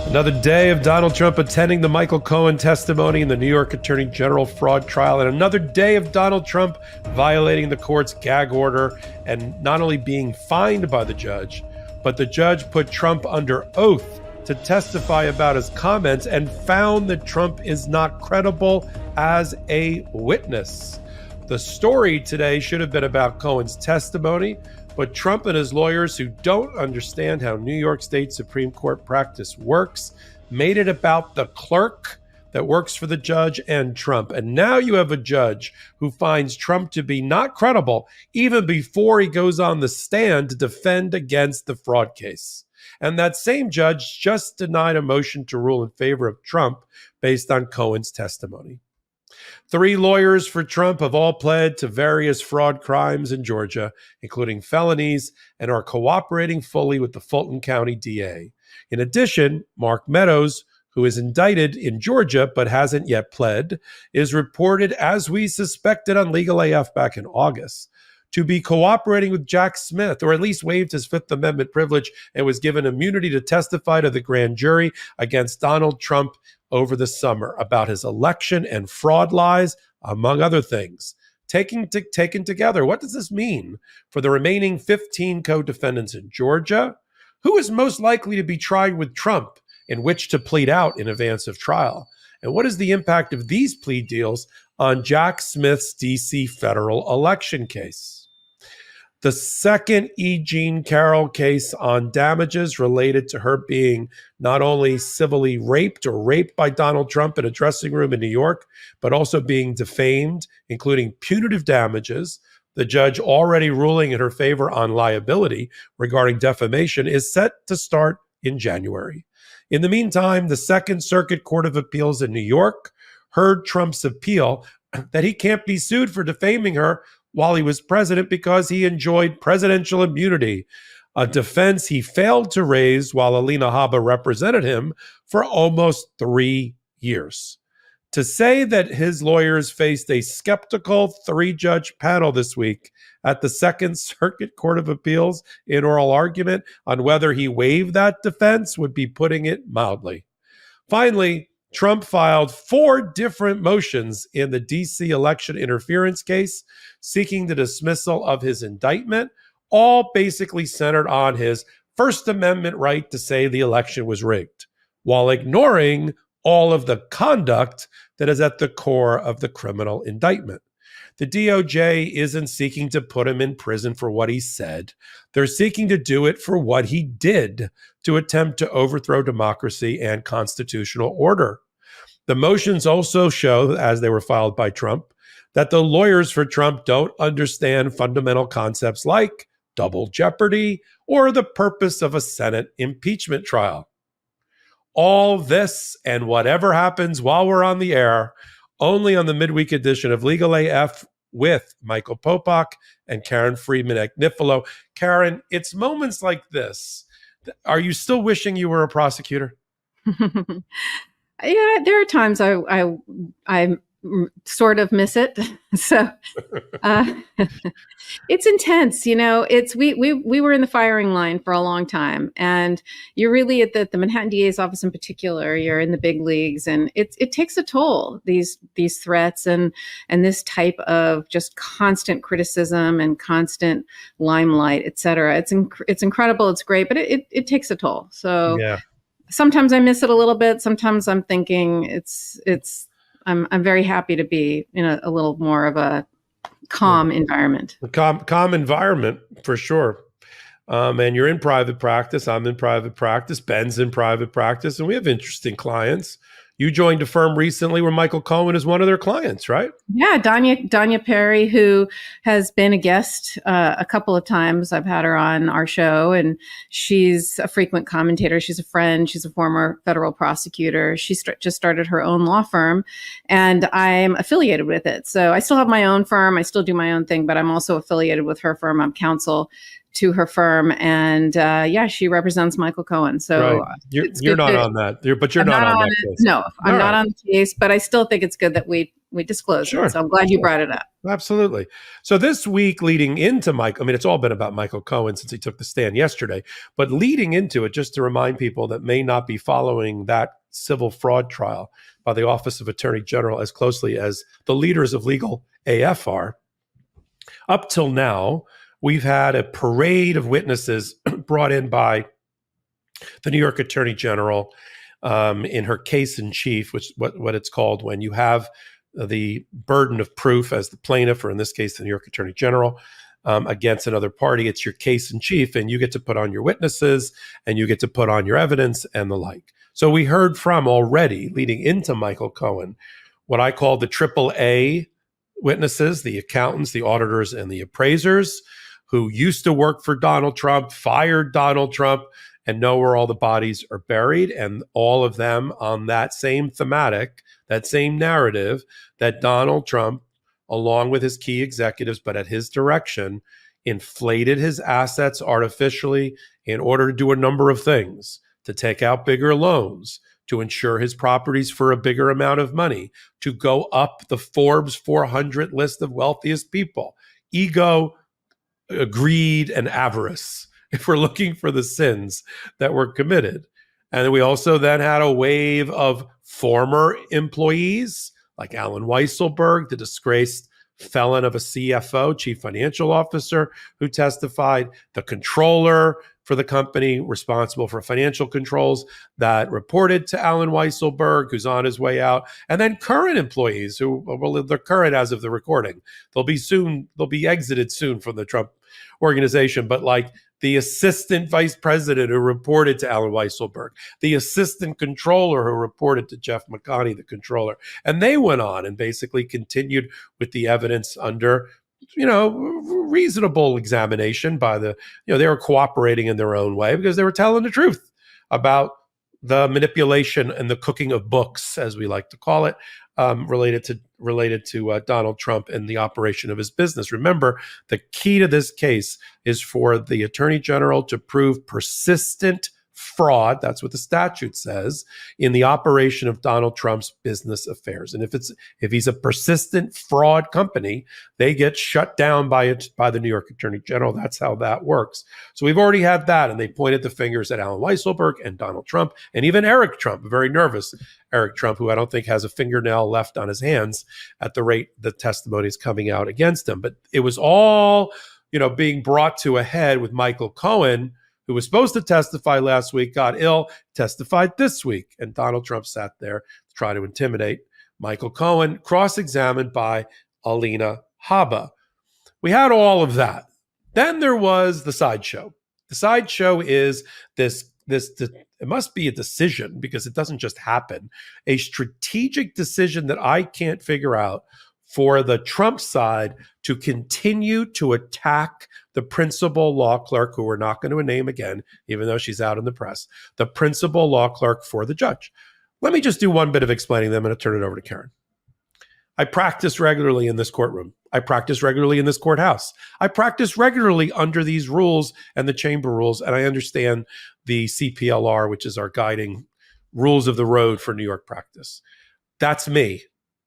Another day of Donald Trump attending the Michael Cohen testimony in the New York Attorney General fraud trial, and another day of Donald Trump violating the court's gag order and not only being fined by the judge, but the judge put Trump under oath to testify about his comments and found that Trump is not credible as a witness. The story today should have been about Cohen's testimony, but Trump and his lawyers, who don't understand how New York State Supreme Court practice works, made it about the clerk that works for the judge and Trump. And now you have a judge who finds Trump to be not credible even before he goes on the stand to defend against the fraud case. And that same judge just denied a motion to rule in favor of Trump based on Cohen's testimony. 3 lawyers for Trump have all pled to various fraud crimes in Georgia, including felonies, and are cooperating fully with the Fulton County DA. In addition, Mark Meadows, who is indicted in Georgia but hasn't yet pled, is reported, as we suspected on Legal AF back in August, to be cooperating with Jack Smith, or at least waived his Fifth Amendment privilege and was given immunity to testify to the grand jury against Donald Trump over the summer about his election and fraud lies, among other things. Taken together, what does this mean for the remaining 15 co-defendants in Georgia? Who is most likely to be tried with Trump in which to plead out in advance of trial? And what is the impact of these plea deals on Jack Smith's D.C. federal election case? The second E Jean Carroll case on damages related to her being not only civilly raped by Donald Trump in a dressing room in New York, but also being defamed, including punitive damages. The judge already ruling in her favor on liability regarding defamation is set to start in January. In the meantime, the Second Circuit Court of Appeals in New York heard Trump's appeal that he can't be sued for defaming her while he was president because he enjoyed presidential immunity, a defense he failed to raise while Alina Habba represented him for almost 3 years. To say that his lawyers faced a skeptical 3-judge panel this week at the Second Circuit Court of Appeals in oral argument on whether he waived that defense would be putting it mildly. Finally, Trump filed 4 different motions in the D.C. election interference case, seeking the dismissal of his indictment, all basically centered on his First Amendment right to say the election was rigged, while ignoring all of the conduct that is at the core of the criminal indictment. The DOJ isn't seeking to put him in prison for what he said. They're seeking to do it for what he did to attempt to overthrow democracy and constitutional order. The motions also show, as they were filed by Trump, that the lawyers for Trump don't understand fundamental concepts like double jeopardy or the purpose of a Senate impeachment trial. All this and whatever happens while we're on the air, only on the midweek edition of Legal AF with Michael Popok and Karen Friedman Agnifilo. Karen, it's moments like this. Are you still wishing you were a prosecutor? Yeah, there are times I sort of miss it. So it's intense, It's we were in the firing line for a long time, and you're really at the Manhattan DA's office in particular. You're in the big leagues, and it takes a toll. These threats and this type of just constant criticism and constant limelight, et cetera. It's incredible. It's great, but it takes a toll. So yeah. Sometimes I miss it a little bit. Sometimes I'm thinking I'm very happy to be in a little more of a calm environment. A calm environment for sure. And you're in private practice. I'm in private practice. Ben's in private practice, and we have interesting clients. You joined a firm recently where Michael Cohen is one of their clients, right? Yeah, Danya Perry, who has been a guest a couple of times. I've had her on our show, and she's a frequent commentator. She's a friend. She's a former federal prosecutor. She just started her own law firm, and I'm affiliated with it. So I still have my own firm. I still do my own thing, but I'm also affiliated with her firm. I'm counsel to her firm, and she represents Michael Cohen. So you're not on that. You're not on that case. No, I'm not on the case, but I still think it's good that we we disclose Sure. it. So I'm glad you brought it up. Absolutely. So this week leading into Michael, I mean, it's all been about Michael Cohen since he took the stand yesterday, but leading into it, just to remind people that may not be following that civil fraud trial by the Office of Attorney General as closely as the leaders of legal AF are, up till now, we've had a parade of witnesses brought in by the New York Attorney General in her case in chief, which what it's called when you have the burden of proof as the plaintiff, or in this case, the New York Attorney General, against another party. It's your case in chief, and you get to put on your witnesses, and you get to put on your evidence and the like. So we heard from already, leading into Michael Cohen, what I call the triple A witnesses, the accountants, the auditors, and the appraisers, who used to work for Donald Trump, fired Donald Trump, and know where all the bodies are buried, and all of them on that same thematic, that same narrative, that Donald Trump, along with his key executives, but at his direction, inflated his assets artificially in order to do a number of things, to take out bigger loans, to insure his properties for a bigger amount of money, to go up the Forbes 400 list of wealthiest people. Ego, greed, and avarice, if we're looking for the sins that were committed. And we also then had a wave of former employees like Alan Weisselberg, the disgraced felon of a CFO, chief financial officer, who testified, the controller for the company responsible for financial controls that reported to Alan Weisselberg, who's on his way out, and then current employees who, well, they're current as of the recording. They'll be exited soon from the Trump organization, but like the assistant vice president who reported to Alan Weisselberg, the assistant controller who reported to Jeff McConney, the controller. And they went on and basically continued with the evidence under, reasonable examination by they were cooperating in their own way because they were telling the truth about the manipulation and the cooking of books, as we like to call it, related to Donald Trump and the operation of his business. Remember, the key to this case is for the Attorney General to prove persistent fraud, that's what the statute says, in the operation of Donald Trump's business affairs. And if he's a persistent fraud company, they get shut down by the New York Attorney General. That's how that works. So we've already had that, and they pointed the fingers at Alan Weisselberg and Donald Trump, and even Eric Trump, a very nervous Eric Trump, who I don't think has a fingernail left on his hands at the rate the testimony is coming out against him. But it was all, being brought to a head with Michael Cohen, who was supposed to testify last week, got ill, testified this week. And Donald Trump sat there to try to intimidate Michael Cohen, cross-examined by Alina Habba. We had all of that. Then there was the sideshow. The sideshow is this it must be a decision, because it doesn't just happen, a strategic decision that I can't figure out for the Trump side to continue to attack the principal law clerk, who we're not going to name again, even though she's out in the press, the principal law clerk for the judge. Let me just do one bit of explaining them, and I'll turn it over to Karen. I practice regularly in this courtroom. I practice regularly in this courthouse. I practice regularly under these rules and the chamber rules, and I understand the CPLR, which is our guiding rules of the road for New York practice. That's me.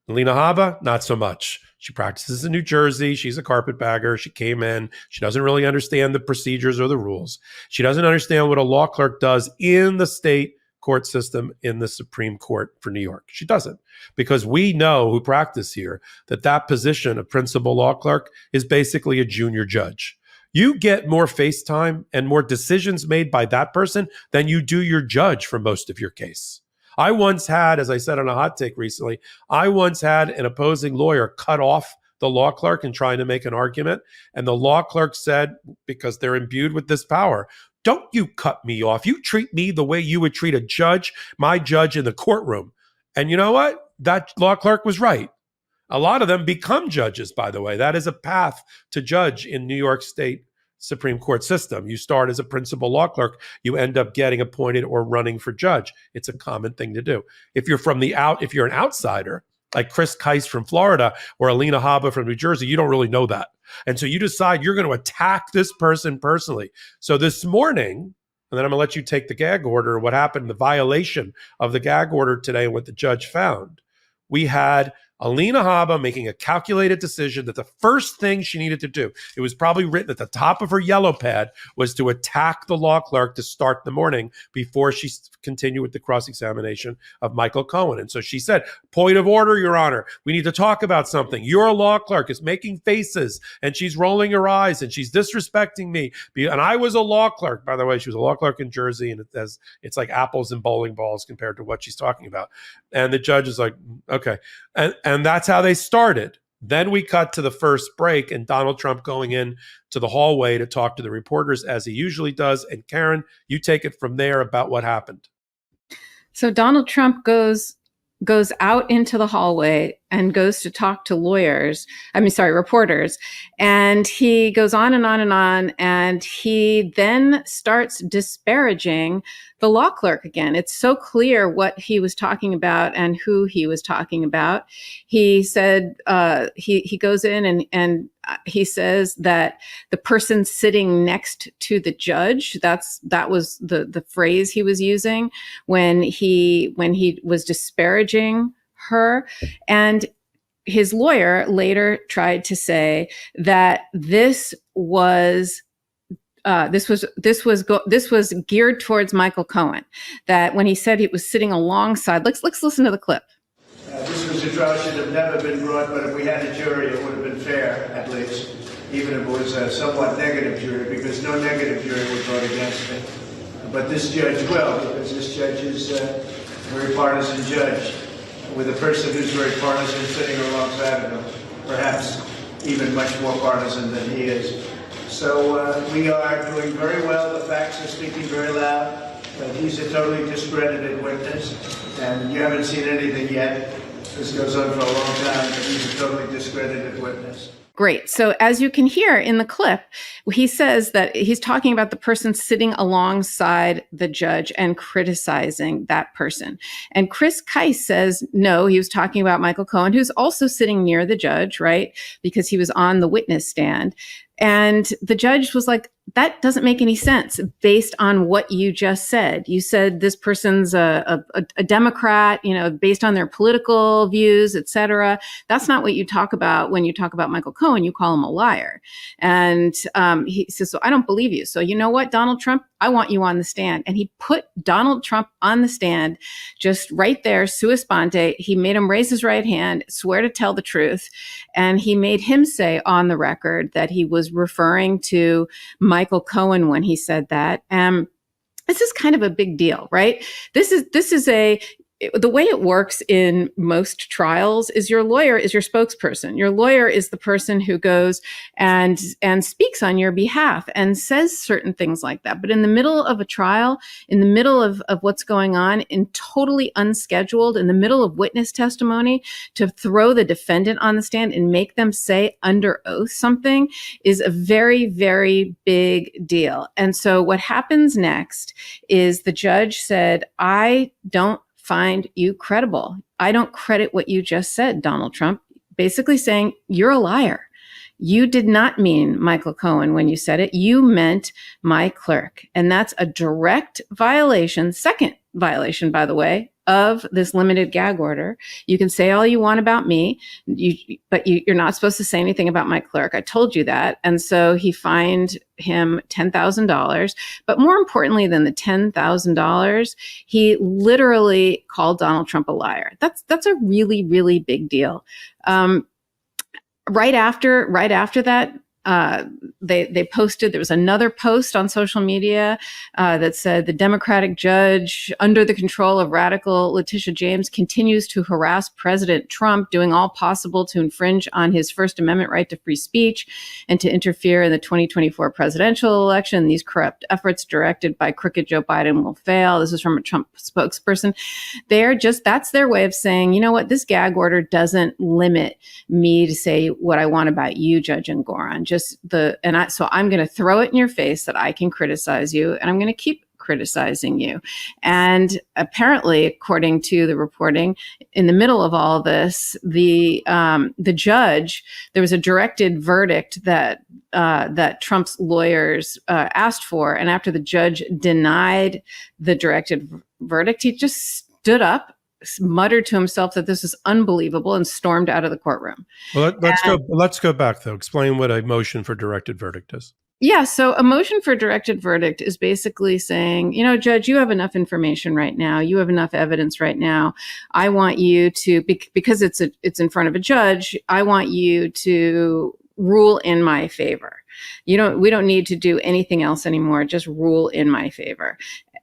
Alina Habba, not so much. She practices in New Jersey. She's a carpetbagger. She came in. She doesn't really understand the procedures or the rules. She doesn't understand what a law clerk does in the state court system in the Supreme Court for New York. She doesn't, because we know who practice here that position of principal law clerk is basically a junior judge. You get more face time and more decisions made by that person than you do your judge for most of your case. I once had, as I said on a hot take recently, an opposing lawyer cut off the law clerk in trying to make an argument. And the law clerk said, because they're imbued with this power, don't you cut me off. You treat me the way you would treat a judge, my judge in the courtroom. And you know what? That law clerk was right. A lot of them become judges, by the way. That is a path to judge in New York State Supreme Court system. You start as a principal law clerk, you end up getting appointed or running for judge. It's a common thing to do. If you're an outsider, like Chris Kice from Florida or Alina Habba from New Jersey, you don't really know that. And so you decide you're going to attack this person personally. So this morning, and then I'm going to let you take the gag order, what happened, the violation of the gag order today and what the judge found. We had Alina Habba making a calculated decision that the first thing she needed to do, it was probably written at the top of her yellow pad, was to attack the law clerk to start the morning before she continued with the cross-examination of Michael Cohen. And so she said, point of order, Your Honor, we need to talk about something. Your law clerk is making faces and she's rolling her eyes and she's disrespecting me. And I was a law clerk, by the way. She was a law clerk in Jersey, and it's like apples and bowling balls compared to what she's talking about. And the judge is like, okay. And that's how they started. Then we cut to the first break and Donald Trump going in to the hallway to talk to the reporters as he usually does. And Karen, you take it from there about what happened. So Donald Trump goes out into the hallway and goes to talk to reporters. And he goes on and on and on. And he then starts disparaging the law clerk again. It's so clear what he was talking about and who he was talking about. He said, he goes in and he says that the person sitting next to the judge, that was the phrase he was using when he was disparaging her. And his lawyer later tried to say that this was geared towards Michael Cohen. That when he said he was sitting alongside, let's listen to the clip. This was a trial should have never been brought, but if we had a jury, it would have been fair, at least, even if it was a somewhat negative jury, because no negative jury would vote against me. But this judge will, because this judge is a very partisan judge, with a person who's very partisan sitting alongside of him, perhaps even much more partisan than he is. So we are doing very well. The facts are speaking very loud. He's a totally discredited witness, and you haven't seen anything yet. This goes on for a long time, but he's a totally discredited witness. Great. So as you can hear in the clip, he says that he's talking about the person sitting alongside the judge and criticizing that person. And Chris Keiss says, no, he was talking about Michael Cohen, who's also sitting near the judge, right? Because he was on the witness stand. And the judge was like, that doesn't make any sense based on what you just said. You said this person's a Democrat, based on their political views, et cetera. That's not what you talk about when you talk about Michael Cohen. You call him a liar. And he says, so I don't believe you. So you know what, Donald Trump, I want you on the stand. And he put Donald Trump on the stand just right there, sua sponte. He made him raise his right hand, swear to tell the truth. And he made him say on the record that he was referring to Michael Cohen when he said that. This is kind of a big deal, right? This is the way it works in most trials is your lawyer is your spokesperson. Your lawyer is the person who goes and speaks on your behalf and says certain things like that. But in the middle of a trial, in the middle of what's going on, in totally unscheduled, in the middle of witness testimony, to throw the defendant on the stand and make them say under oath something is a very, very big deal. And so what happens next is the judge said, I don't find you credible. I don't credit what you just said, Donald Trump, basically saying you're a liar. You did not mean Michael Cohen when you said it. You meant my clerk. And that's a direct violation, second violation, by the way, of this limited gag order. You can say all you want about me, but you're not supposed to say anything about my clerk. I told you that. And so he fined him $10,000. But more importantly than the $10,000, he literally called Donald Trump a liar. That's a really, really big deal. Right after that, they posted, there was another post on social media that said the Democratic judge under the control of radical Letitia James continues to harass President Trump, doing all possible to infringe on his First Amendment right to free speech and to interfere in the 2024 presidential election. These corrupt efforts directed by crooked Joe Biden will fail. This is from a Trump spokesperson. That's their way of saying, you know what, this gag order doesn't limit me to say what I want about you, Judge Engoron. So I'm going to throw it in your face that I can criticize you, and I'm going to keep criticizing you. And apparently, according to the reporting, in the middle of all this, the judge, there was a directed verdict that Trump's lawyers asked for, and after the judge denied the directed verdict, he just stood up muttered to himself that this is unbelievable and stormed out of the courtroom. Well, let's go back though. Explain what a motion for directed verdict is. Yeah, so a motion for directed verdict is basically saying, Judge, you have enough information right now. You have enough evidence right now. I want you to, because it's in front of a judge, I want you to rule in my favor. We don't need to do anything else anymore. Just rule in my favor.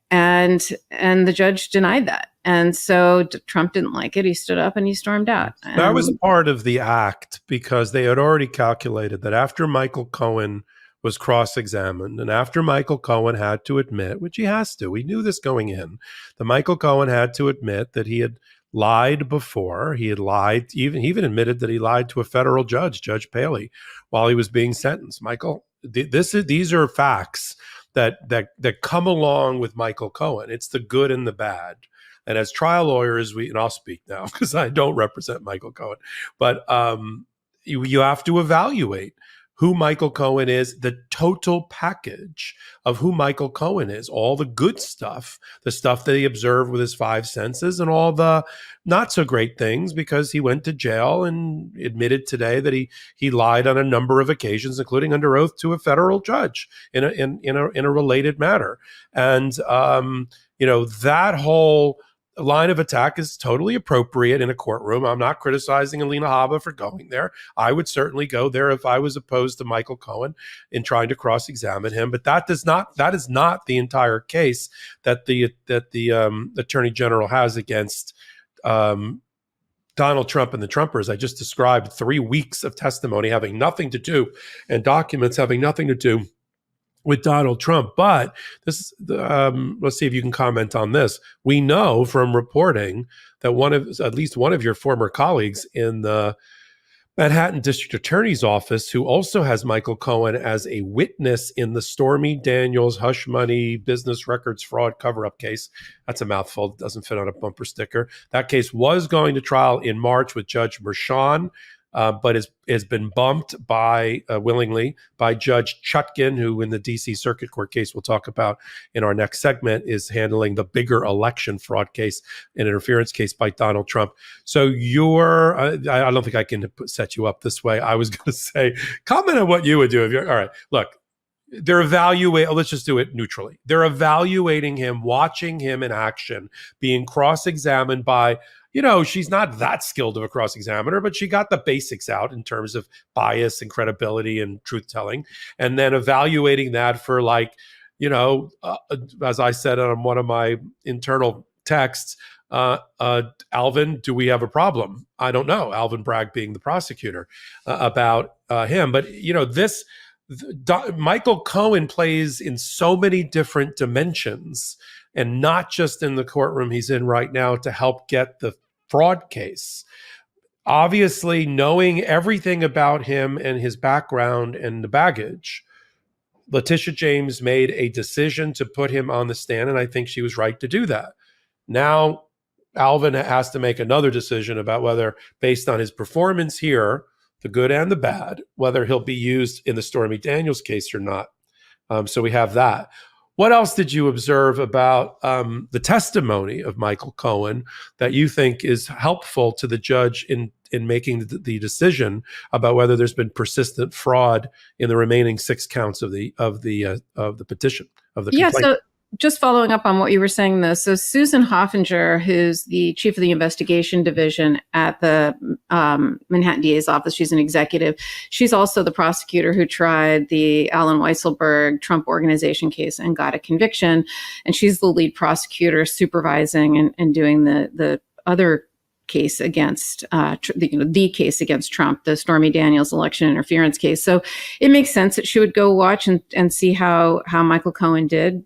And the judge denied that. And so Trump didn't like it. He stood up and he stormed out. That was part of the act because they had already calculated that after Michael Cohen was cross-examined and after Michael Cohen had to admit, which he has to, we knew this going in, that Michael Cohen had to admit that he had lied before. He had lied, he even admitted that he lied to a federal judge, Judge Paley, while he was being sentenced. Michael, these are facts that come along with Michael Cohen. It's the good and the bad. And as trial lawyers, and I'll speak now because I don't represent Michael Cohen, but you have to evaluate who Michael Cohen is, the total package of who Michael Cohen is, all the good stuff, the stuff that he observed with his five senses, and all the not so great things because he went to jail and admitted today that he lied on a number of occasions, including under oath to a federal judge in a related matter. And that whole line of attack is totally appropriate in a courtroom. I'm not criticizing Alina Habba for going there. I would certainly go there if I was opposed to Michael Cohen in trying to cross-examine him. But that is not the entire case that the Attorney General has against Donald Trump and the Trumpers. I just described 3 weeks of testimony having nothing to do and documents having nothing to do with Donald Trump. But this, let's see if you can comment on this. We know from reporting that at least one of your former colleagues in the Manhattan District Attorney's Office, who also has Michael Cohen as a witness in the Stormy Daniels hush money business records fraud cover-up case. That's a mouthful. It doesn't fit on a bumper sticker. That case was going to trial in March with Judge Merchan, but has been bumped willingly by Judge Chutkin, who in the D.C. Circuit Court case we'll talk about in our next segment is handling the bigger election fraud case, an interference case by Donald Trump. So I don't think I can set you up this way. I was going to say, comment on what you would do if you're, all right, look, they're evaluating, let's just do it neutrally. They're evaluating him, watching him in action, being cross-examined by, she's not that skilled of a cross-examiner, but she got the basics out in terms of bias and credibility and truth-telling, and then evaluating that for as I said on one of my internal texts, Alvin, do we have a problem? I don't know. Alvin Bragg being the prosecutor about him. But, Michael Cohen plays in so many different dimensions and not just in the courtroom he's in right now to help get the fraud case. Obviously, knowing everything about him and his background and the baggage, Letitia James made a decision to put him on the stand, and I think she was right to do that. Now, Alvin has to make another decision about whether, based on his performance here, the good and the bad, whether he'll be used in the Stormy Daniels case or not. So we have that. What else did you observe about the testimony of Michael Cohen that you think is helpful to the judge in making the decision about whether there's been persistent fraud in the remaining 6 counts of the petition of the complaint? So just following up on what you were saying, though, so Susan Hoffinger, who's the chief of the investigation division at the Manhattan DA's office, she's an executive. She's also the prosecutor who tried the Alan Weisselberg Trump Organization case and got a conviction. And she's the lead prosecutor supervising and doing the other case against the case against Trump, the Stormy Daniels election interference case. So it makes sense that she would go watch and see how Michael Cohen did.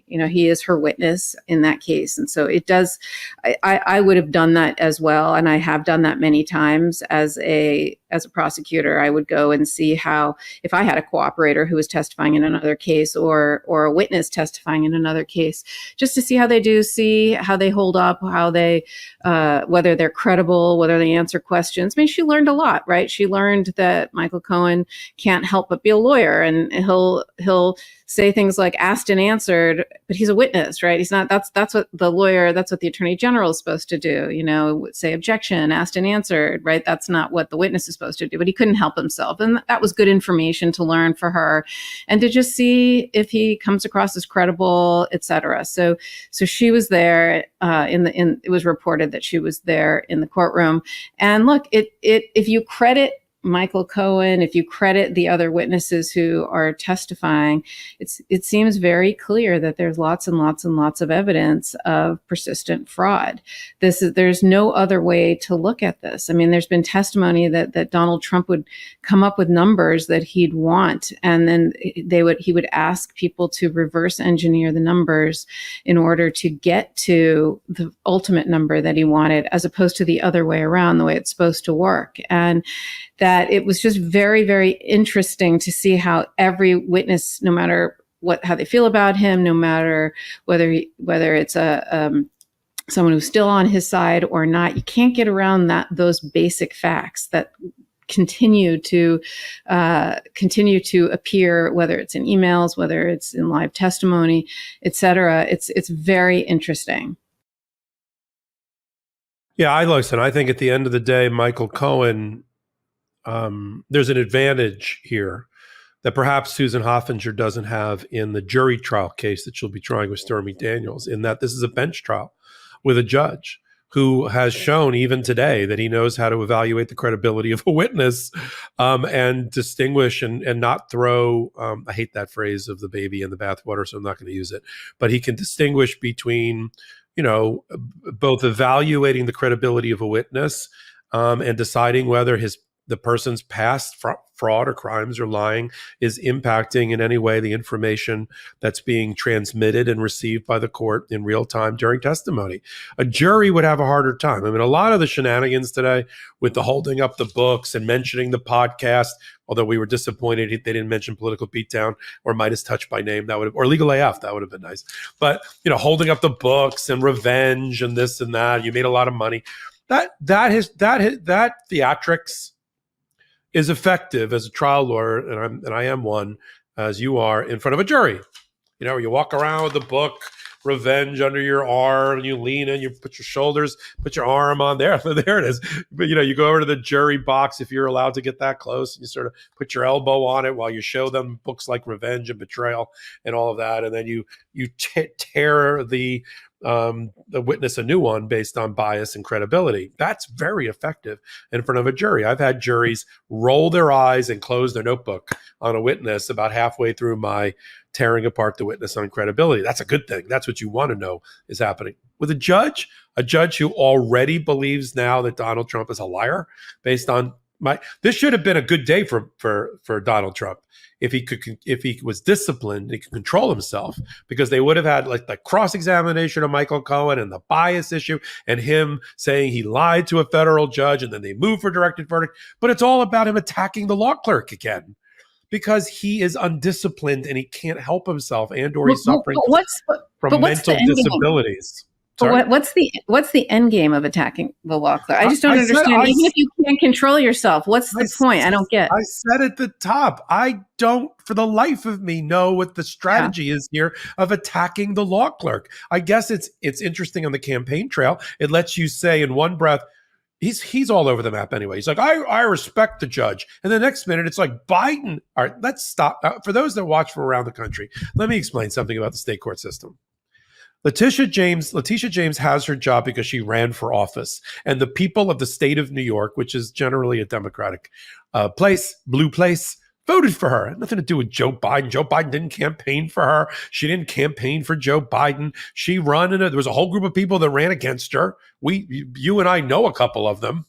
He is her witness in that case. And so it does, I would have done that as well. And I have done that many times as a as a prosecutor, I would go and see how, if I had a cooperator who was testifying in another case or a witness testifying in another case, just to see how they do, see how they hold up, how they, whether they're credible, whether they answer questions. I mean, she learned a lot, right? She learned that Michael Cohen can't help but be a lawyer, and he'll say things like asked and answered, but he's a witness, right? He's not, that's what the lawyer, that's what the attorney general is supposed to do, say objection, asked and answered, right? That's not what the witness is supposed to do, but he couldn't help himself. And that was good information to learn for her and to just see if he comes across as credible, et cetera. So she was there it was reported that she was there in the courtroom. And look, if you credit Michael Cohen, if you credit the other witnesses who are testifying, it seems very clear that there's lots and lots and lots of evidence of persistent fraud. There's no other way to look at this. I mean, there's been testimony that Donald Trump would come up with numbers that he'd want, and then he would ask people to reverse engineer the numbers in order to get to the ultimate number that he wanted, as opposed to the other way around, the way it's supposed to work. And that it was just very, very interesting to see how every witness, no matter how they feel about him, no matter whether it's someone who's still on his side or not, you can't get around those basic facts that continue to appear, whether it's in emails, whether it's in live testimony, et cetera. It's very interesting. Yeah, I think at the end of the day, Michael Cohen, there's an advantage here that perhaps Susan Hoffinger doesn't have in the jury trial case that she'll be trying with Stormy Daniels, in that this is a bench trial with a judge who has shown even today that he knows how to evaluate the credibility of a witness and distinguish and not throw, I hate that phrase of the baby in the bathwater, so I'm not going to use it, but he can distinguish between, both evaluating the credibility of a witness and deciding whether the person's past fraud or crimes or lying is impacting in any way the information that's being transmitted and received by the court in real time during testimony. A jury would have a harder time. I mean, a lot of the shenanigans today with the holding up the books and mentioning the podcast, although we were disappointed they didn't mention Political Beatdown or Midas Touch by name, or Legal AF, that would have been nice. But, holding up the books and revenge and this and that, you made a lot of money. That theatrics is effective as a trial lawyer, and I am one, as you are, in front of a jury. You walk around with the book, revenge under your arm, and you lean in, you put your arm on there. There it is. But, you go over to the jury box if you're allowed to get that close, and you sort of put your elbow on it while you show them books like Revenge and Betrayal and all of that. And then you tear the witness a new one based on bias and credibility. That's very effective in front of a jury. I've had juries roll their eyes and close their notebook on a witness about halfway through my tearing apart the witness on credibility. That's a good thing. That's what you want to know is happening. With a judge who already believes now that Donald Trump is a liar based on this should have been a good day for Donald Trump. If he was disciplined, he could control himself, because they would have had like the cross-examination of Michael Cohen and the bias issue and him saying he lied to a federal judge, and then they moved for directed verdict. But it's all about him attacking the law clerk again, because he is undisciplined and he can't help himself, and or he's suffering from mental disabilities. But what's the end game of attacking the law clerk? I just don't understand. Even if you can't control yourself, what's the point? I don't get. I said at the top, I don't, for the life of me, know what the strategy is here of attacking the law clerk. I guess it's interesting on the campaign trail. It lets you say in one breath, he's all over the map anyway. He's like, I respect the judge. And the next minute, it's like Biden. All right, let's stop. For those that watch from around the country, let me explain something about the state court system. Letitia James has her job because she ran for office, and the people of the state of New York, which is generally a Democratic blue place, voted for her. It had nothing to do with Joe Biden. Joe Biden didn't campaign for her. She didn't campaign for Joe Biden. She ran there was a whole group of people that ran against her. You and I know a couple of them.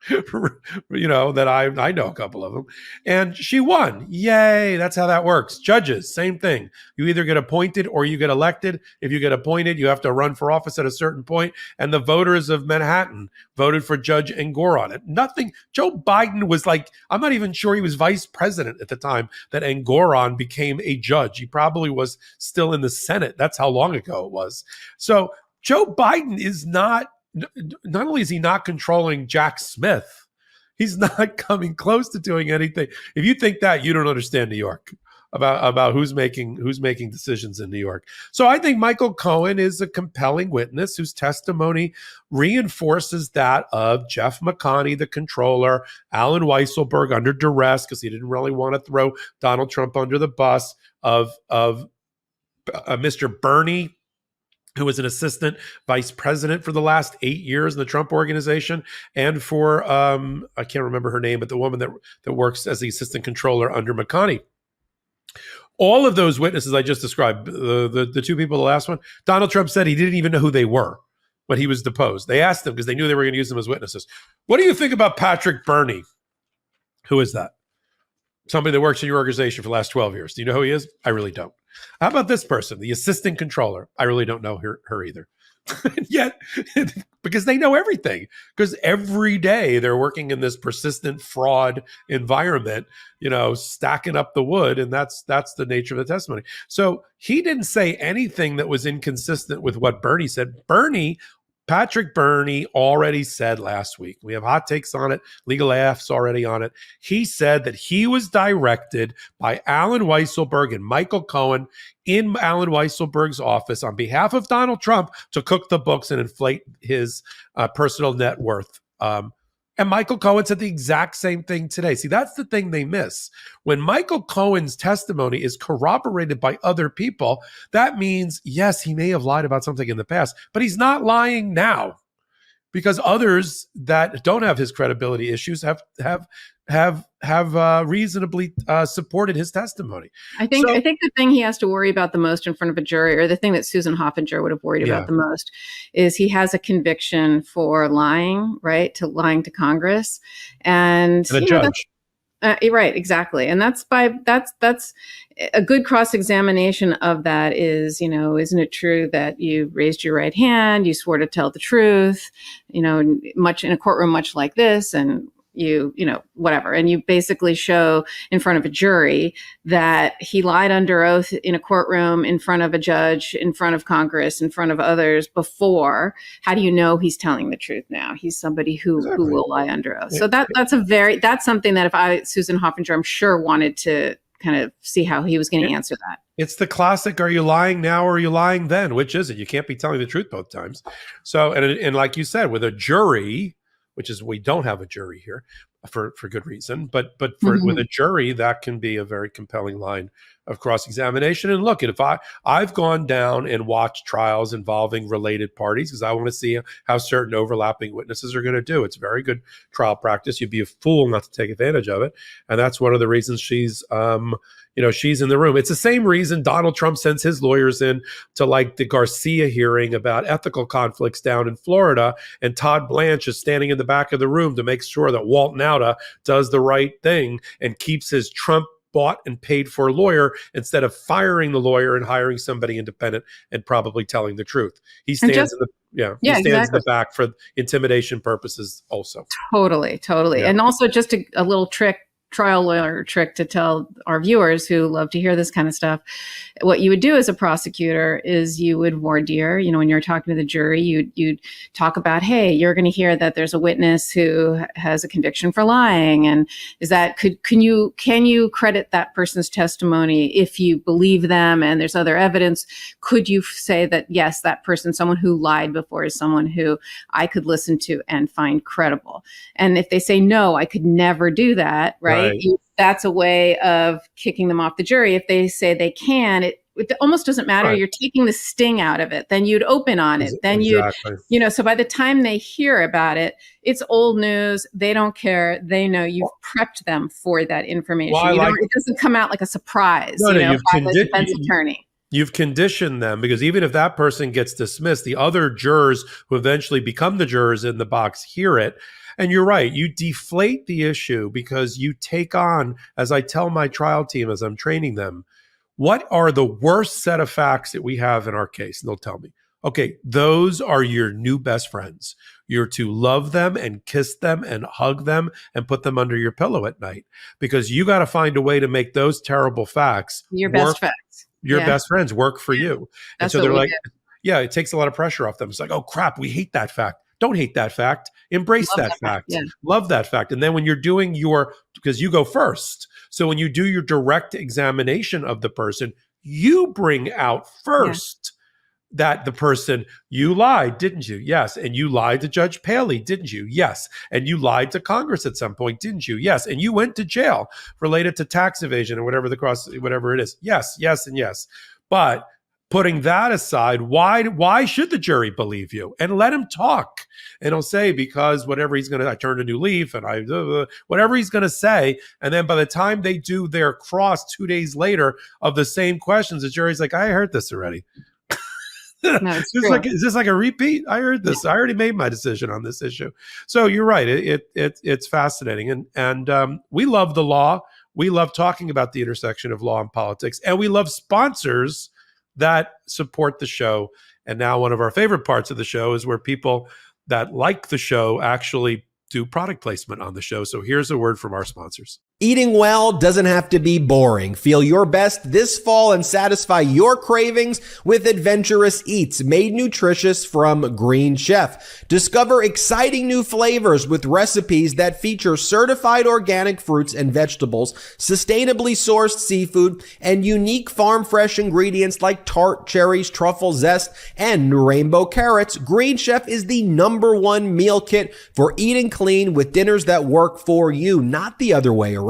that I know a couple of them. And she won. Yay. That's how that works. Judges, same thing. You either get appointed or you get elected. If you get appointed, you have to run for office at a certain point. And the voters of Manhattan voted for Judge Engoron. It nothing. Joe Biden was like, I'm not even sure he was vice president at the time that Engoron became a judge. He probably was still in the Senate. That's how long ago it was. So Joe Biden is not only is he not controlling Jack Smith, he's not coming close to doing anything. If you think that, you don't understand New York about who's making decisions in New York. So I think Michael Cohen is a compelling witness whose testimony reinforces that of Jeff McConney, the controller, Alan Weisselberg under duress because he didn't really want to throw Donald Trump under the bus, of Mr. Bernie, who was an assistant vice president for the last 8 years in the Trump organization, and for, I can't remember her name, but the woman that works as the assistant controller under McConney. All of those witnesses I just described, the two people, the last one, Donald Trump said he didn't even know who they were when he was deposed. They asked them because they knew they were going to use them as witnesses. What do you think about Patrick Bernie? Who is that? Somebody that works in your organization for the last 12 years. Do you know who he is? I really don't. How about this person, the assistant controller? I really don't know her either. Yet, because they know everything, because every day they're working in this persistent fraud environment, stacking up the wood. And that's the nature of the testimony. So he didn't say anything that was inconsistent with what Bernie said. Patrick Bernie already said last week, we have hot takes on it, legal AF's already on it. He said that he was directed by Alan Weisselberg and Michael Cohen in Alan Weisselberg's office on behalf of Donald Trump to cook the books and inflate his personal net worth. And Michael Cohen said the exact same thing today. See, that's the thing they miss. When Michael Cohen's testimony is corroborated by other people, that means, yes, he may have lied about something in the past, but he's not lying now, because others that don't have his credibility issues have reasonably supported his testimony. I think the thing he has to worry about the most in front of a jury, or the thing that Susan Hoffinger would have worried about the most, is he has a conviction for lying, right? Lying to Congress, and the judge. Right, exactly. And that's a good cross-examination of that is, isn't it true that you raised your right hand, you swore to tell the truth, much in a courtroom, much like this, and whatever. And you basically show in front of a jury that he lied under oath in a courtroom, in front of a judge, in front of Congress, in front of others before. How do you know he's telling the truth now? He's somebody who will lie under oath. So that's something that Susan Hoffinger, I'm sure, wanted to kind of see how he was going to answer that. It's the classic, are you lying now or are you lying then? Which is it? You can't be telling the truth both times. So, and like you said, with a jury, which is, we don't have a jury here for good reason, but with a jury, that can be a very compelling line of cross-examination. And look, if I've gone down and watched trials involving related parties because I want to see how certain overlapping witnesses are going to do. It's very good trial practice. You'd be a fool not to take advantage of it. And that's one of the reasons she's in the room. It's the same reason Donald Trump sends his lawyers in to the Garcia hearing about ethical conflicts down in Florida. And Todd Blanche is standing in the back of the room to make sure that Walt Nauta does the right thing and keeps his Trump bought and paid for lawyer instead of firing the lawyer and hiring somebody independent and probably telling the truth. He stands in the back for intimidation purposes also. Totally. Yeah. And also just a little trial lawyer trick to tell our viewers who love to hear this kind of stuff. What you would do as a prosecutor is you would voir dire, when you're talking to the jury, you'd talk about, hey, you're going to hear that there's a witness who has a conviction for lying. And is that, can you credit that person's testimony if you believe them and there's other evidence? Could you say that, yes, that person, someone who lied before, is someone who I could listen to and find credible? And if they say, no, I could never do that, right? That's a way of kicking them off the jury. If they say they can, it almost doesn't matter. Right. You're taking the sting out of it. Then you'd open on it. Then so by the time they hear about it, it's old news. They don't care. They know you've prepped them for that information. It doesn't come out like a surprise, by the defense attorney. You've conditioned them, because even if that person gets dismissed, the other jurors who eventually become the jurors in the box hear it. And you're right. You deflate the issue because you take on, as I tell my trial team as I'm training them, what are the worst set of facts that we have in our case? And they'll tell me, okay, those are your new best friends. You're to love them and kiss them and hug them and put them under your pillow at night, because you got to find a way to make those terrible facts Your best facts. Your best friends work for you. And That's so what they're we like, did. yeah, it takes a lot of pressure off them. It's like, oh crap, we hate that fact. Don't hate that fact. Embrace Love that that fact. fact. Yeah. Love that fact. And then when you're doing because you go first. So when you do your direct examination of the person, you bring out first that the person, you lied, didn't you? Yes. And you lied to Judge Paley, didn't you? Yes. And you lied to Congress at some point, didn't you? Yes. And you went to jail related to tax evasion or whatever whatever it is. Yes, yes, and yes. But putting that aside, why should the jury believe you? And let him talk. And he'll say, because whatever he's going to, I turned a new leaf and whatever he's going to say. And then by the time they do their cross 2 days later of the same questions, the jury's like, I heard this already. No, Is this like a repeat? I heard this. I already made my decision on this issue. So you're right. It's fascinating. And we love the law. We love talking about the intersection of law and politics. And we love sponsors that support the show. And now one of our favorite parts of the show is where people that like the show actually do product placement on the show. So here's a word from our sponsors. Eating well doesn't have to be boring. Feel your best this fall and satisfy your cravings with adventurous eats made nutritious from Green Chef. Discover exciting new flavors with recipes that feature certified organic fruits and vegetables, sustainably sourced seafood, and unique farm fresh ingredients like tart cherries, truffle zest, and rainbow carrots. Green Chef is the #1 meal kit for eating clean with dinners that work for you, not the other way around.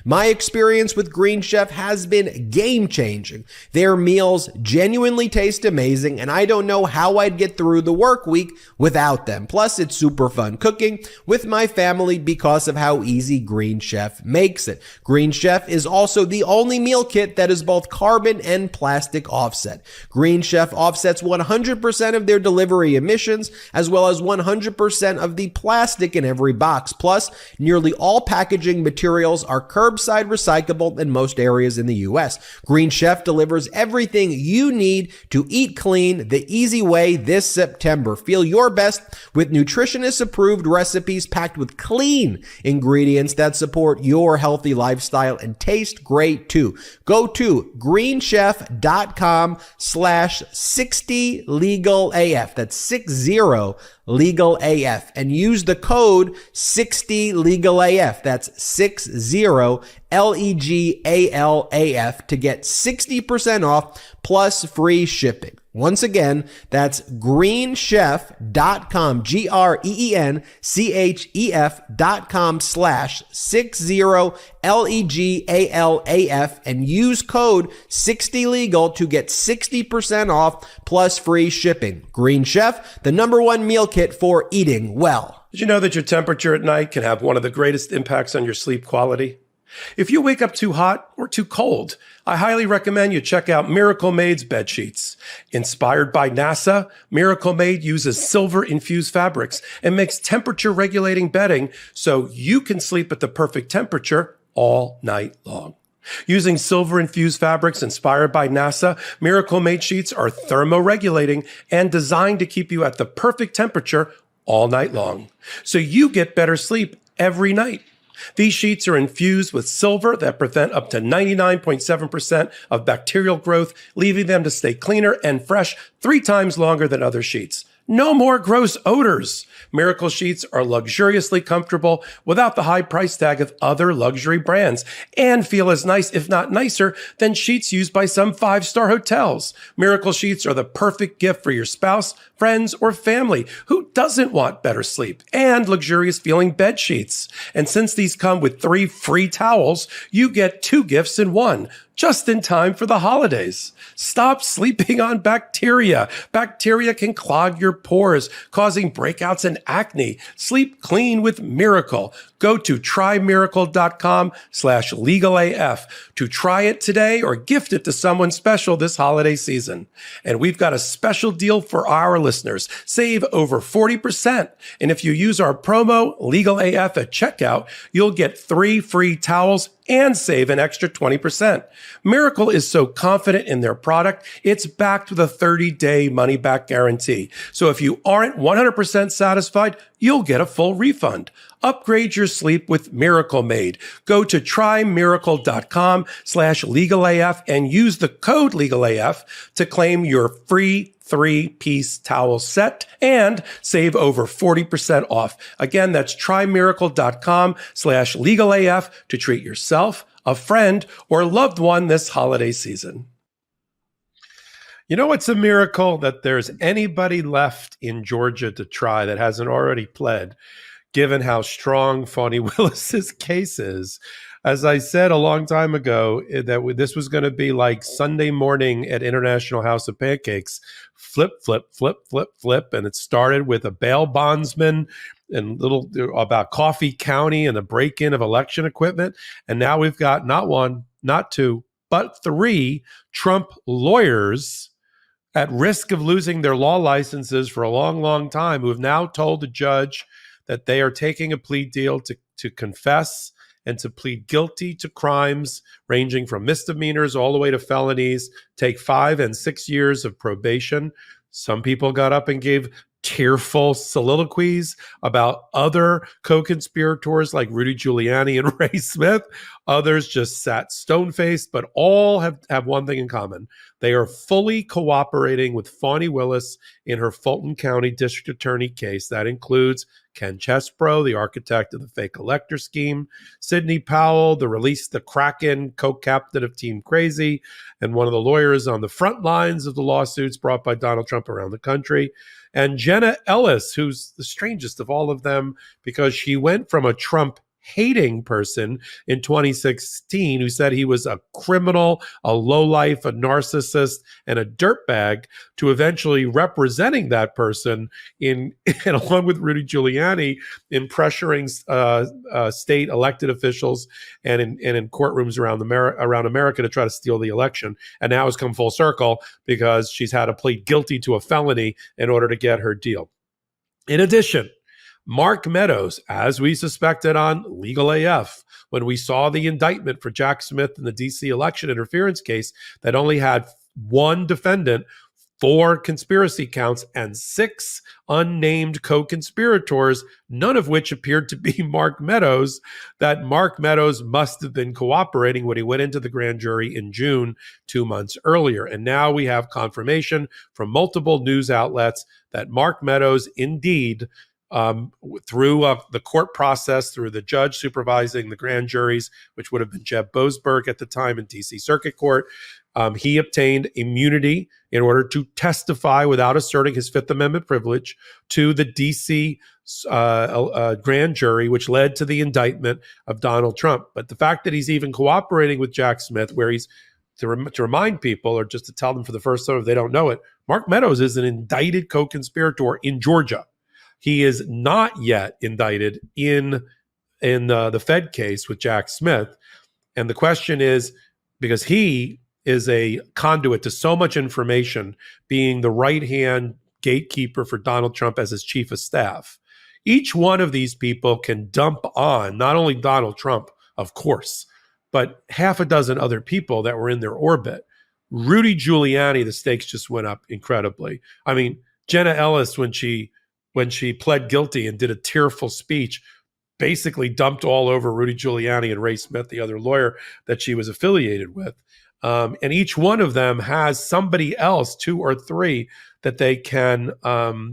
My experience with Green Chef has been game-changing. Their meals genuinely taste amazing, and I don't know how I'd get through the work week without them. Plus, it's super fun cooking with my family because of how easy Green Chef makes it. Green Chef is also the only meal kit that is both carbon and plastic offset. Green Chef offsets 100% of their delivery emissions, as well as 100% of the plastic in every box. Plus, nearly all packaging materials are curbside recyclable in most areas in the U.S. Green Chef delivers everything you need to eat clean the easy way this September. Feel your best with nutritionist-approved recipes packed with clean ingredients that support your healthy lifestyle and taste great too. Go to greenchef.com/60legalaf. That's 60 Legal AF, and use the code 60legalaf. That's 60legalaf to get 60% off plus free shipping. Once again, that's greenchef.com, greenchef.com/60legalaf, and use code 60legal to get 60% off plus free shipping. Green Chef, the #1 meal kit for eating well. Did you know that your temperature at night can have one of the greatest impacts on your sleep quality? If you wake up too hot or too cold, I highly recommend you check out Miracle Made's bed sheets. Inspired by NASA, Miracle Made uses silver-infused fabrics and makes temperature-regulating bedding so you can sleep at the perfect temperature all night long. Using silver-infused fabrics inspired by NASA, Miracle Made sheets are thermoregulating and designed to keep you at the perfect temperature all night long, so you get better sleep every night. These sheets are infused with silver that prevent up to 99.7% of bacterial growth, leaving them to stay cleaner and fresh 3 times longer than other sheets. No more gross odors. Miracle sheets are luxuriously comfortable without the high price tag of other luxury brands and feel as nice, if not nicer, than sheets used by some 5-star hotels. Miracle sheets are the perfect gift for your spouse, friends, or family who doesn't want better sleep and luxurious feeling bed sheets. And since these come with 3 free towels, you get 2 gifts in one, just in time for the holidays. Stop sleeping on bacteria. Bacteria can clog your pores, causing breakouts and acne. Sleep clean with Miracle. Go to trymiracle.com/legalaf to try it today or gift it to someone special this holiday season. And we've got a special deal for our listeners. Save over 40%. And if you use our promo LegalAF at checkout, you'll get 3 free towels and save an extra 20%. Miracle is so confident in their product, it's backed with a 30-day money-back guarantee. So if you aren't 100% satisfied, you'll get a full refund. Upgrade your sleep with Miracle Made. Go to trymiracle.com/legalaf and use the code LegalAF to claim your free 3-piece towel set and save over 40% off. Again, that's trymiracle.com/legalaf to treat yourself, a friend, or loved one this holiday season. You know, it's a miracle that there's anybody left in Georgia to try that hasn't already pled, given how strong Fani Willis's case is. As I said a long time ago, that this was going to be like Sunday morning at International House of Pancakes, flip, flip, flip, flip, flip. And it started with a bail bondsman and little about Coffee County and the break-in of election equipment. And now we've got not one, not two, but 3 Trump lawyers at risk of losing their law licenses for a long, long time, who have now told the judge that they are taking a plea deal to confess and to plead guilty to crimes ranging from misdemeanors all the way to felonies, take 5 and 6 years of probation. Some people got up and gave tearful soliloquies about other co-conspirators like Rudy Giuliani and Ray Smith. Others just sat stone-faced, but all have one thing in common. They are fully cooperating with Fani Willis in her Fulton County District Attorney case. That includes Ken Chesebro, the architect of the fake elector scheme, Sidney Powell, the Kraken co-captain of Team Crazy, and one of the lawyers on the front lines of the lawsuits brought by Donald Trump around the country, and Jena Ellis, who's the strangest of all of them because she went from a Trump-hating person in 2016 who said he was a criminal, a lowlife, a narcissist, and a dirtbag to eventually representing that person and along with Rudy Giuliani in pressuring state elected officials and in courtrooms around America to try to steal the election. And now has come full circle because she's had to plead guilty to a felony in order to get her deal. In addition, Mark Meadows, as we suspected on Legal AF, when we saw the indictment for Jack Smith in the D.C. election interference case that only had 1 defendant, 4 conspiracy counts, and 6 unnamed co-conspirators, none of which appeared to be Mark Meadows, that Mark Meadows must have been cooperating when he went into the grand jury in June, 2 months earlier. And now we have confirmation from multiple news outlets that Mark Meadows indeed through the court process, through the judge supervising the grand juries, which would have been Jeb Boasberg at the time in D.C. Circuit Court, he obtained immunity in order to testify without asserting his Fifth Amendment privilege to the D.C. grand jury, which led to the indictment of Donald Trump. But the fact that he's even cooperating with Jack Smith, where he's to remind people, or just to tell them for the first time if they don't know it, Mark Meadows is an indicted co-conspirator in Georgia. He is not yet indicted in the Fed case with Jack Smith. And the question is, because he is a conduit to so much information, being the right-hand gatekeeper for Donald Trump as his chief of staff, each one of these people can dump on not only Donald Trump, of course, but half a dozen other people that were in their orbit. Rudy Giuliani, the stakes just went up incredibly. I mean, Jena Ellis, when she pled guilty and did a tearful speech, basically dumped all over Rudy Giuliani and Ray Smith, the other lawyer that she was affiliated with. And each one of them has somebody else, 2 or 3, that they can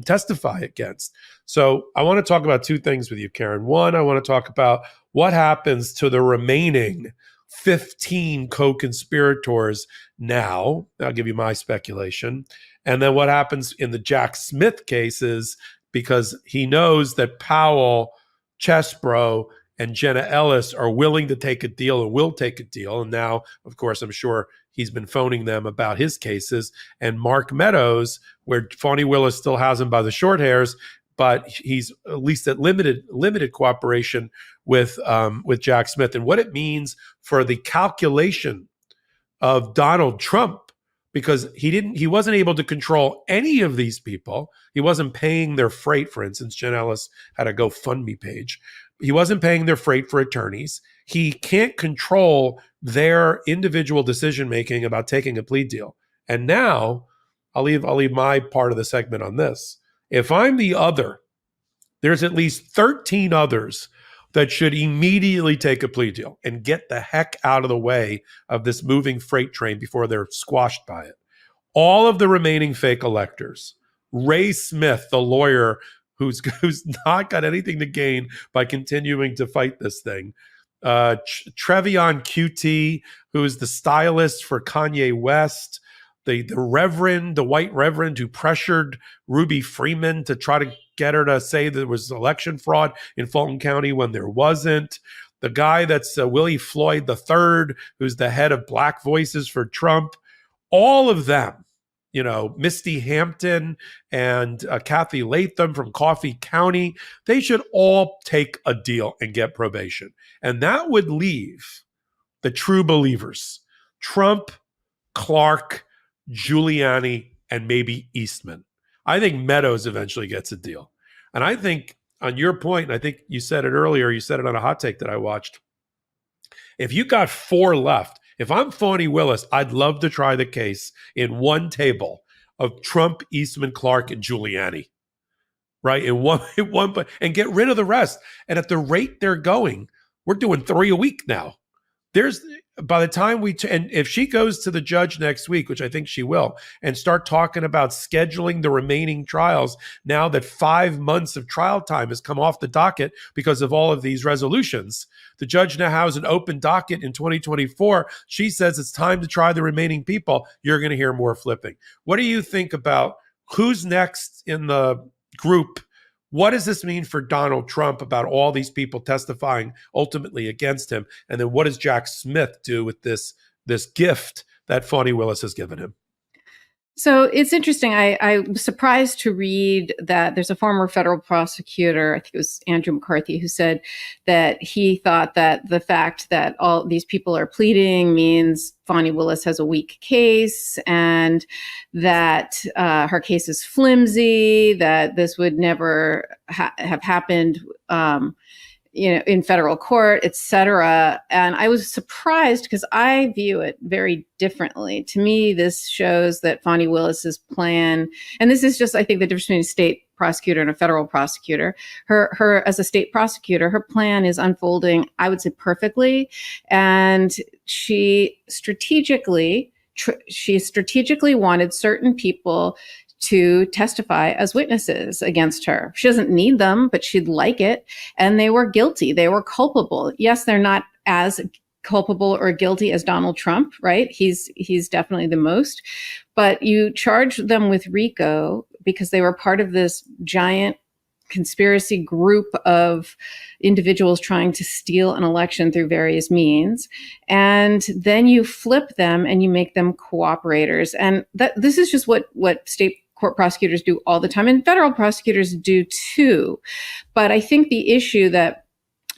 testify against. So I want to talk about 2 things with you, Karen. One, I want to talk about what happens to the remaining 15 co-conspirators now. I'll give you my speculation. And then what happens in the Jack Smith cases, because he knows that Powell, Chesebro, and Jena Ellis are willing to take a deal and will take a deal. And now, of course, I'm sure he's been phoning them about his cases. And Mark Meadows, where Fani Willis still has him by the short hairs, but he's at least at limited cooperation with Jack Smith, and what it means for the calculation of Donald Trump, because he wasn't able to control any of these people. He wasn't paying their freight, for instance. Jena Ellis had a GoFundMe page. He wasn't paying their freight for attorneys. He can't control their individual decision-making about taking a plea deal. And now I'll leave my part of the segment on this. If I'm the other, there's at least 13 others that should immediately take a plea deal and get the heck out of the way of this moving freight train before they're squashed by it. All of the remaining fake electors, Ray Smith, the lawyer who's not got anything to gain by continuing to fight this thing, Trevion QT, who is the stylist for Kanye West, the white reverend who pressured Ruby Freeman to try to get her to say there was election fraud in Fulton County when there wasn't. The guy that's Willie Floyd III, who's the head of Black Voices for Trump. All of them, Misty Hampton and Kathy Latham from Coffee County, they should all take a deal and get probation. And that would leave the true believers, Trump, Clark, Giuliani, and maybe Eastman. I think Meadows eventually gets a deal. And I think, on your point, and I think you said it earlier, you said it on a hot take that I watched, if you got 4 left, if I'm Fani Willis, I'd love to try the case in one table of Trump, Eastman, Clark, and Giuliani, right? In one, and get rid of the rest. And at the rate they're going, we're doing 3 a week now. By the time and if she goes to the judge next week, which I think she will, and start talking about scheduling the remaining trials, now that 5 months of trial time has come off the docket because of all of these resolutions, the judge now has an open docket in 2024. She says it's time to try the remaining people. You're going to hear more flipping. What do you think about who's next in the group? What does this mean for Donald Trump about all these people testifying ultimately against him? And then what does Jack Smith do with this gift that Fani Willis has given him? So it's interesting. I was surprised to read that there's a former federal prosecutor, I think it was Andrew McCarthy, who said that he thought that the fact that all these people are pleading means Fani Willis has a weak case and that her case is flimsy, that this would never have happened in federal court, et cetera. And I was surprised because I view it very differently. To me, this shows that Fani Willis's plan, and this is just, I think, the difference between a state prosecutor and a federal prosecutor. Her as a state prosecutor, her plan is unfolding, I would say, perfectly. And she strategically wanted certain people to testify as witnesses against her. She doesn't need them, but she'd like it. And they were guilty. They were culpable. Yes, they're not as culpable or guilty as Donald Trump, right? He's definitely the most. But you charge them with RICO because they were part of this giant conspiracy group of individuals trying to steal an election through various means. And then you flip them and you make them cooperators. And this is just what state court prosecutors do all the time, and federal prosecutors do too. But I think the issue that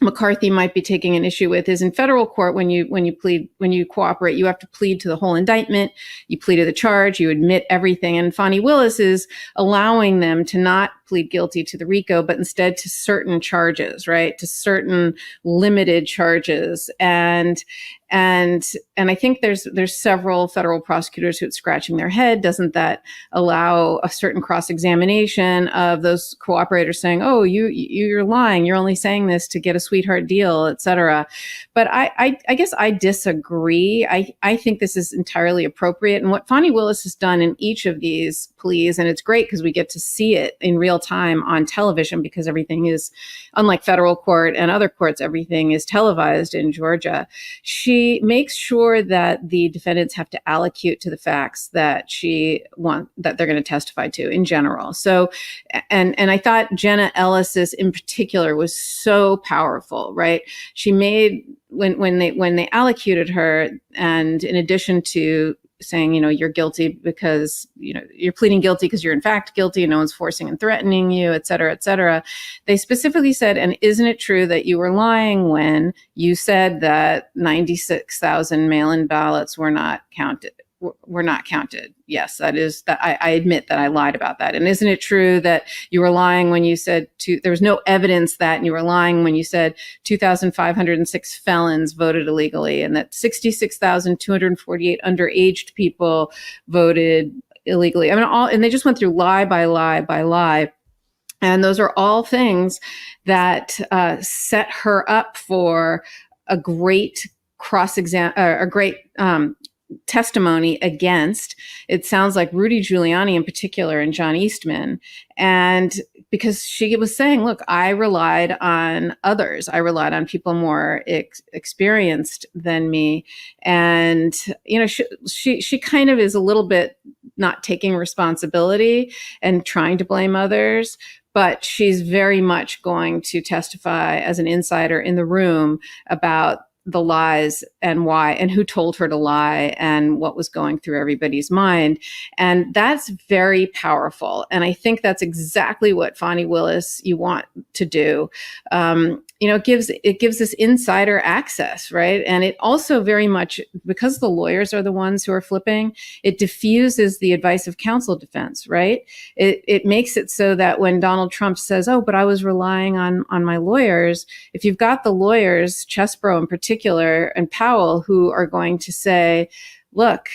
McCarthy might be taking an issue with is in federal court, when you cooperate, you have to plead to the whole indictment, you plead to the charge, you admit everything. And Fani Willis is allowing them to not plead guilty to the RICO, but instead to certain charges, right? To certain limited charges. And I think there's several federal prosecutors who are scratching their head. Doesn't that allow a certain cross-examination of those cooperators saying, "Oh, you're lying. You're only saying this to get a sweetheart deal, et cetera." But I guess I disagree. I think this is entirely appropriate. And what Fani Willis has done in each of these pleas, and it's great because we get to see it in real time on television because everything is, unlike federal court and other courts, everything is televised in Georgia. She makes sure that the defendants have to allocute to the facts that that they're going to testify to in general. So, and I thought Jena Ellis's in particular was so powerful, right? She made when they allocated her, and in addition to saying, you're guilty because, you're pleading guilty because you're in fact guilty and no one's forcing and threatening you, et cetera, et cetera. They specifically said, and isn't it true that you were lying when you said that 96,000 mail-in ballots were not counted? Yes, that is that. I admit that I lied about that. And isn't it true that you were lying when you said there was no evidence that, and you were lying when you said 2,506 felons voted illegally and that 66,248 underaged people voted illegally? I mean, and they just went through lie by lie by lie. And those are all things that set her up for a great testimony against, it sounds like, Rudy Giuliani in particular and John Eastman. And because she was saying, look, I relied on others. I relied on people more experienced than me. And, she kind of is a little bit not taking responsibility and trying to blame others. But she's very much going to testify as an insider in the room about the lies and why, and who told her to lie and what was going through everybody's mind. And that's very powerful. And I think that's exactly what Fani Willis you want to do. It gives this insider access, right? And it also very much, because the lawyers are the ones who are flipping, it diffuses the advice of counsel defense, right? It makes it so that when Donald Trump says, oh, but I was relying on my lawyers, if you've got the lawyers, Chesebro in particular, and Powell, who are going to say, look,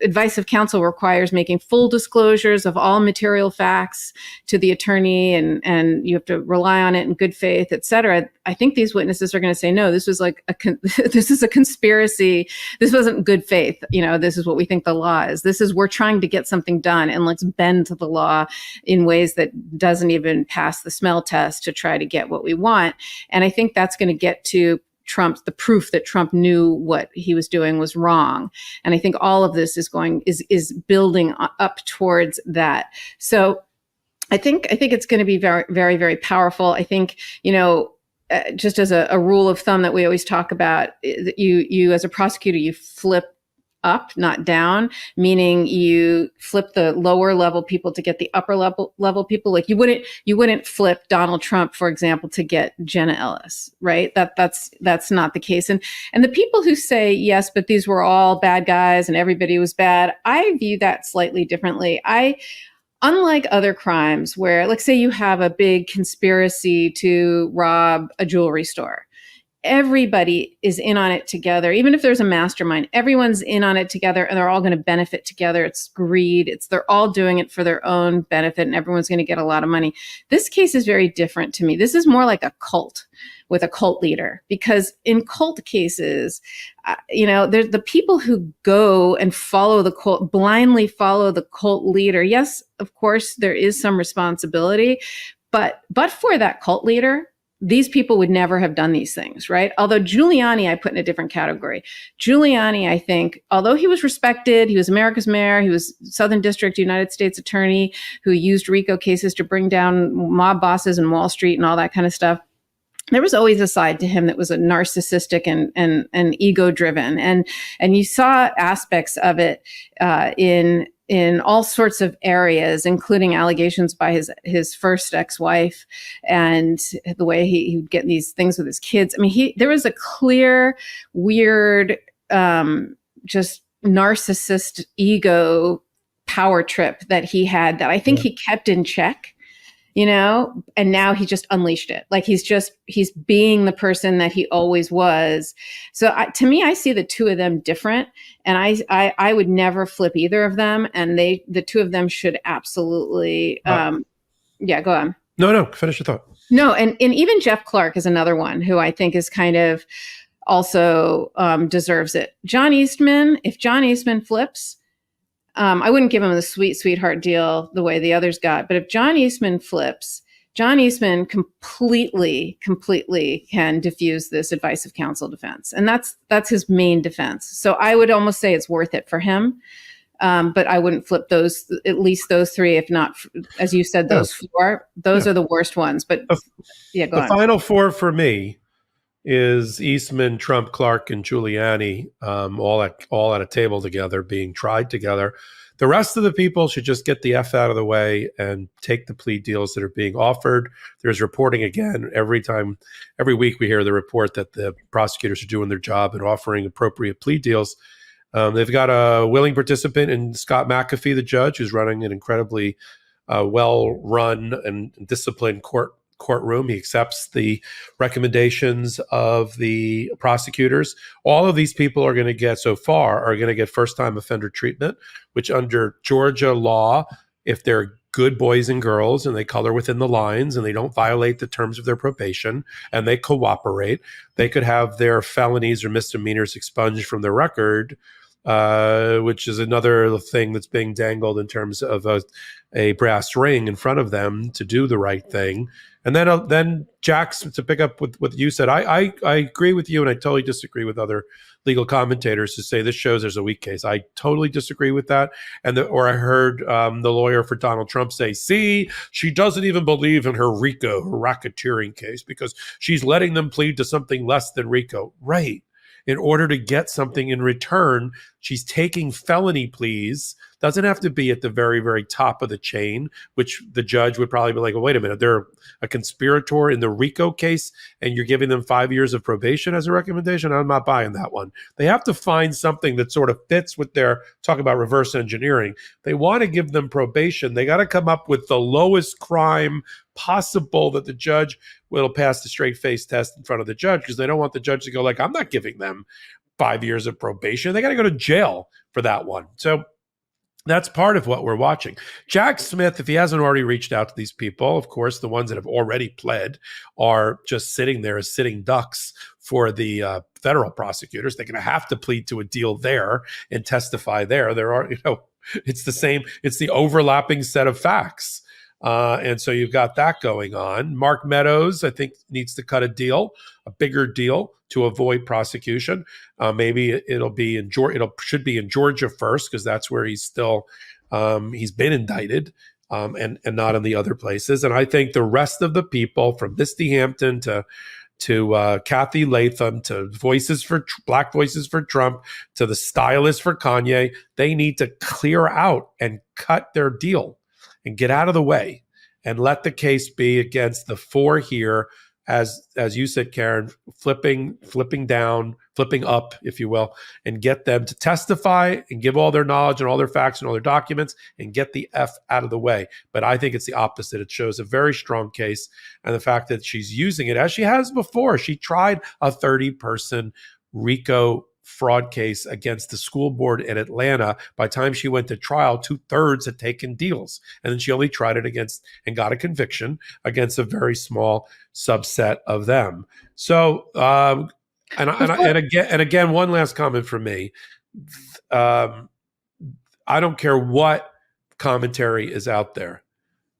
advice of counsel requires making full disclosures of all material facts to the attorney, and you have to rely on it in good faith, et cetera. I think these witnesses are going to say, no, this was this is a conspiracy. This wasn't good faith. This is what we think the law is. We're trying to get something done, and let's bend to the law in ways that doesn't even pass the smell test to try to get what we want. And I think that's going to get to the proof that Trump knew what he was doing was wrong. And I think all of this is building up towards that. So I think it's going to be very, very, very powerful. I think, just as a rule of thumb that we always talk about, you as a prosecutor, you flip up, not down, meaning you flip the lower level people to get the upper level people. Like you wouldn't flip Donald Trump, for example, to get Jena Ellis, right? That's not the case. And the people who say, yes, but these were all bad guys and everybody was bad, I view that slightly differently. Unlike other crimes where, like, say you have a big conspiracy to rob a jewelry store, everybody is in on it together. Even if there's a mastermind, everyone's in on it together and they're all going to benefit together. It's greed. They're all doing it for their own benefit and everyone's going to get a lot of money. This case is very different to me. This is more like a cult with a cult leader, because in cult cases, there's the people who go and follow the cult, blindly follow the cult leader. Yes, of course, there is some responsibility, but for that cult leader, these people would never have done these things, right? Although Giuliani, I put in a different category. Giuliani, I think, although he was respected, he was America's mayor, he was Southern District United States attorney who used RICO cases to bring down mob bosses in Wall Street and all that kind of stuff. There was always a side to him that was a narcissistic and ego driven. And you saw aspects of it in all sorts of areas, including allegations by his first ex-wife and the way he would get these things with his kids. I mean, there was a clear, weird, just narcissist ego power trip that he had that I think he kept in check, and now he just unleashed it. Like he's being the person that he always was. So to me, I see the two of them different, and I would never flip either of them. And the two of them should absolutely, go on. No, finish your thought. No. And even Jeff Clark is another one who I think is kind of also deserves it. John Eastman, if John Eastman flips, I wouldn't give him the sweetheart deal the way the others got. But if John Eastman flips, John Eastman completely can diffuse this advice of counsel defense. And that's his main defense. So I would almost say it's worth it for him. But I wouldn't flip at least those three, if not, as you said, those four. Those are the worst ones. But go on. The final four for me is Eastman, Trump, Clark, and Giuliani all at a table together, being tried together. The rest of the people should just get the F out of the way and take the plea deals that are being offered. There's reporting again every week we hear the report that the prosecutors are doing their job and offering appropriate plea deals. They've got a willing participant in Scott McAfee, the judge, who's running an incredibly well-run and disciplined courtroom. He accepts the recommendations of the prosecutors. All of these people are going to get, so far, are going to get first-time offender treatment, which under Georgia law, if they're good boys and girls and they color within the lines and they don't violate the terms of their probation and they cooperate, they could have their felonies or misdemeanors expunged from their record, which is another thing that's being dangled in terms of a brass ring in front of them to do the right thing. And then Jax, to pick up with what you said, I agree with you, and I totally disagree with other legal commentators who say this shows there's a weak case. I totally disagree with that. Or I heard the lawyer for Donald Trump say, see, she doesn't even believe in her RICO, her racketeering case, because she's letting them plead to something less than RICO. Right. In order to get something in return, she's taking felony pleas. Doesn't have to be at the very, very top of the chain, which the judge would probably be like, well, wait a minute, they're a conspirator in the RICO case and you're giving them 5 years of probation as a recommendation? I'm not buying that one. They have to find something that sort of fits with their, talk about reverse engineering. They want to give them probation. They got to come up with the lowest crime possible that the judge will pass the straight face test in front of the judge, because they don't want the judge to go like, I'm not giving them 5 years of probation. They got to go to jail for that one. So that's part of what we're watching. Jack Smith, if he hasn't already reached out to these people, of course, the ones that have already pled are just sitting there as sitting ducks for the federal prosecutors. They're going to have to plead to a deal there and testify there. There are, it's the same, it's the overlapping set of facts. And so you've got that going on. Mark Meadows, I think, needs to cut a deal, a bigger deal, to avoid prosecution. Maybe it'll be in Georgia. It should be in Georgia first, because that's where he's still he's been indicted, and not in the other places. And I think the rest of the people, from Misty Hampton to Kathy Latham, to Black Voices for Trump, to the stylist for Kanye, they need to clear out and cut their deal and get out of the way and let the case be against the four here, as you said, Karen, flipping up, if you will, and get them to testify and give all their knowledge and all their facts and all their documents and get the F out of the way. But I think it's the opposite. It shows a very strong case, and the fact that she's using it as she has before. She tried a 30-person RICO fraud case against the school board in Atlanta. By the time she went to trial, 2/3 had taken deals. And then she only tried it against and got a conviction against a very small subset of them. So, and again, one last comment from me. I don't care what commentary is out there.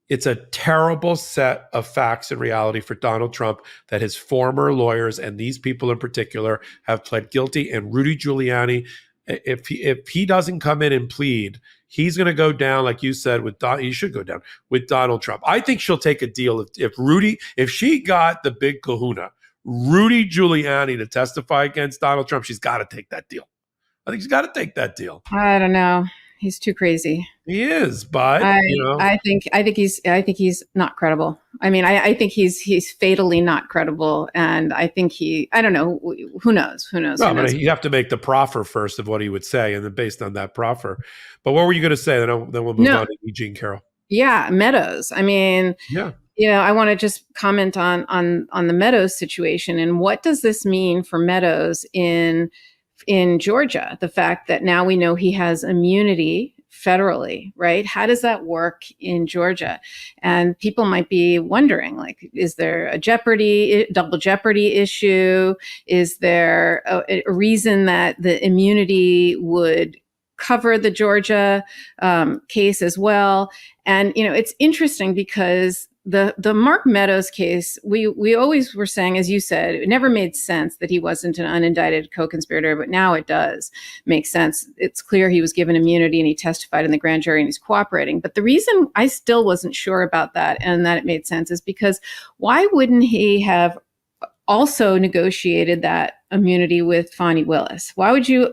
It's a terrible set of facts and reality for Donald Trump that his former lawyers, and these people in particular, have pled guilty. And Rudy Giuliani, if he doesn't come in and plead, he's going to go down, like you said, he should go down with Donald Trump. I think she'll take a deal if she got the big kahuna, Rudy Giuliani, to testify against Donald Trump. She's got to take that deal. I think she's got to take that deal. I don't know. He's too crazy. He is, but I think he's not credible. I mean, I think he's fatally not credible, and I think I don't know. Who knows? Well, but you have to make the proffer first of what he would say, and then based on that proffer. But what were you going to say? Then we'll move on to E Jean Carroll. Yeah, Meadows. I mean, yeah. I want to just comment on the Meadows situation, and what does this mean for Meadows in Georgia? The fact that now we know he has immunity federally, right? How does that work in Georgia? And people might be wondering, like, is there a double jeopardy issue? Is there a reason that the immunity would cover the Georgia case as well? And, it's interesting because the Mark Meadows case, we always were saying, as you said, it never made sense that he wasn't an unindicted co-conspirator, but now it does make sense. It's clear he was given immunity and he testified in the grand jury and he's cooperating. But the reason I still wasn't sure about that and that it made sense is because why wouldn't he have also negotiated that immunity with Fani Willis? Why would you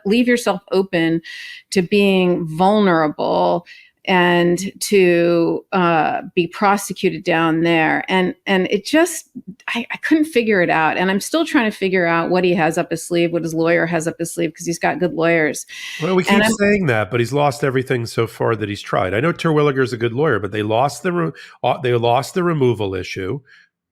leave yourself open to being vulnerable and to be prosecuted down there? And it just, I couldn't figure it out. And I'm still trying to figure out what he has up his sleeve, what his lawyer has up his sleeve, because he's got good lawyers. Well, we keep saying that, but he's lost everything so far that he's tried. I know Terwilliger's a good lawyer, but they lost the removal issue.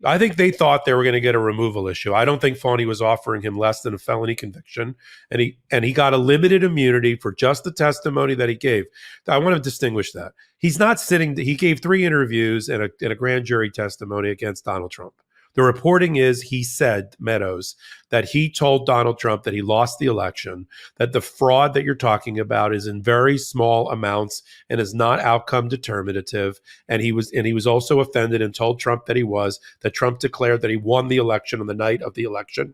I think they thought they were going to get a removal issue. I don't think Fani was offering him less than a felony conviction, and he got a limited immunity for just the testimony that he gave. I want to distinguish that. He's not sitting. He gave 3 interviews and a grand jury testimony against Donald Trump. The reporting is he said, Meadows, that he told Donald Trump that he lost the election, that the fraud that you're talking about is in very small amounts and is not outcome determinative. And he was also offended and told Trump that Trump declared that he won the election on the night of the election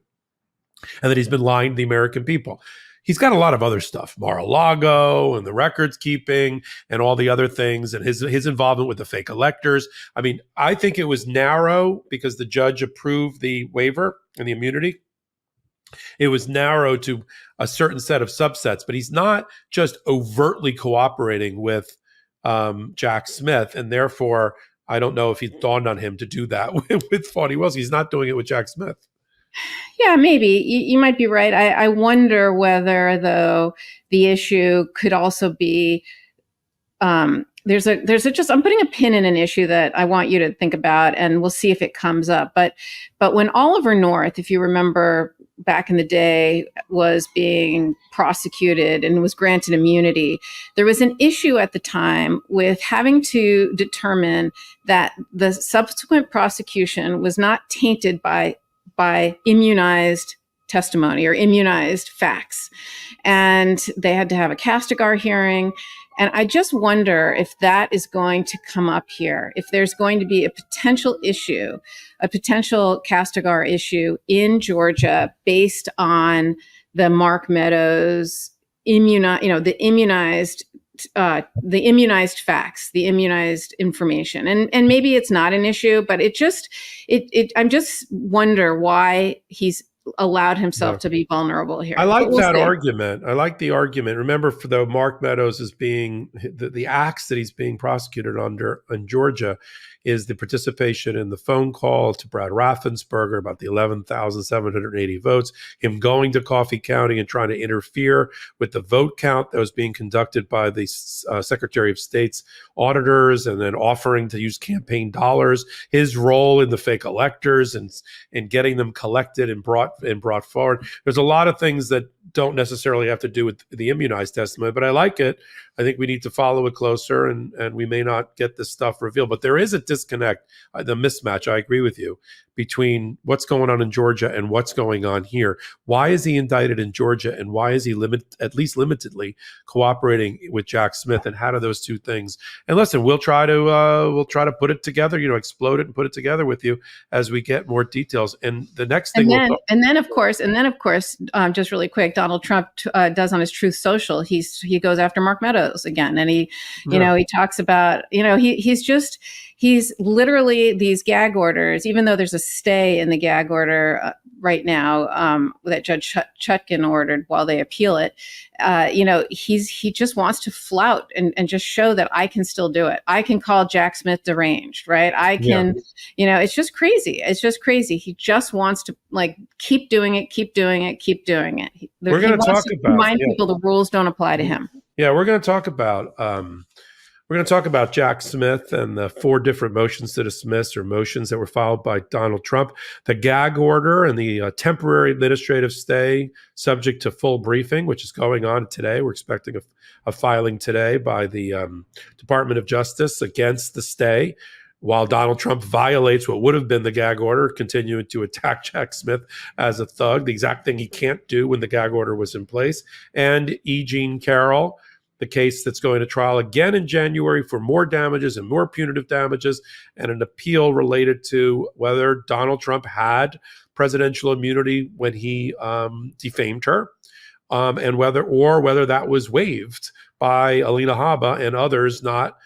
and that he's been lying to the American people. He's got a lot of other stuff, Mar-a-Lago and the records keeping and all the other things and his involvement with the fake electors. I mean, I think it was narrow because the judge approved the waiver and the immunity. It was narrow to a certain set of subsets, but he's not just overtly cooperating with Jack Smith. And therefore, I don't know if it dawned on him to do that with Fani Willis. He's not doing it with Jack Smith. Yeah, maybe you might be right. I wonder whether, though, the issue could also be there's just, I'm putting a pin in an issue that I want you to think about, and we'll see if it comes up. But when Oliver North, if you remember back in the day, was being prosecuted and was granted immunity, there was an issue at the time with having to determine that the subsequent prosecution was not tainted by immunized testimony or immunized facts. And they had to have a Castigar hearing. And I just wonder if that is going to come up here, if there's going to be a potential issue, a potential Castigar issue in Georgia based on the Mark Meadows the immunized facts, the immunized information. And maybe it's not an issue, but I'm just wonder why he's allowed himself to be vulnerable here. I like that argument. I like the argument. Remember, though, Mark Meadows is being the acts that he's being prosecuted under in Georgia is the participation in the phone call to Brad Raffensperger about the 11,780 votes, him going to Coffee County and trying to interfere with the vote count that was being conducted by the Secretary of State's auditors, and then offering to use campaign dollars, his role in the fake electors and getting them collected and brought forward. There's a lot of things that don't necessarily have to do with the immunized testimony, but I like it. I think we need to follow it closer, and we may not get this stuff revealed. But there is a disconnect, the mismatch, I agree with you, between what's going on in Georgia and what's going on here. Why is he indicted in Georgia, and why is he at least limitedly cooperating with Jack Smith? And how do those two things? And listen, we'll try to put it together, explode it and put it together with you as we get more details. And the next thing, and then of course, just really quick, Donald Trump does on his Truth Social, he goes after Mark Meadows again, and he talks about, he's literally these gag orders, even though there's a stay in the gag order right now that Judge Chutkan ordered while they appeal it. He just wants to flout and just show that I can still do it. I can call Jack Smith deranged, right? I can, it's just crazy. It's just crazy. He just wants to keep doing it. We're going to talk about remind people the rules don't apply to him. Yeah, we're going to talk about Jack Smith and the 4 different motions to dismiss or motions that were filed by Donald Trump, the gag order and the temporary administrative stay subject to full briefing, which is going on today. We're expecting a filing today by the Department of Justice against the stay, while Donald Trump violates what would have been the gag order, continuing to attack Jack Smith as a thug, the exact thing he can't do when the gag order was in place. And E Jean Carroll, the case that's going to trial again in January for more damages and more punitive damages, and an appeal related to whether Donald Trump had presidential immunity when he defamed her, and whether that was waived by Alina Habba and others not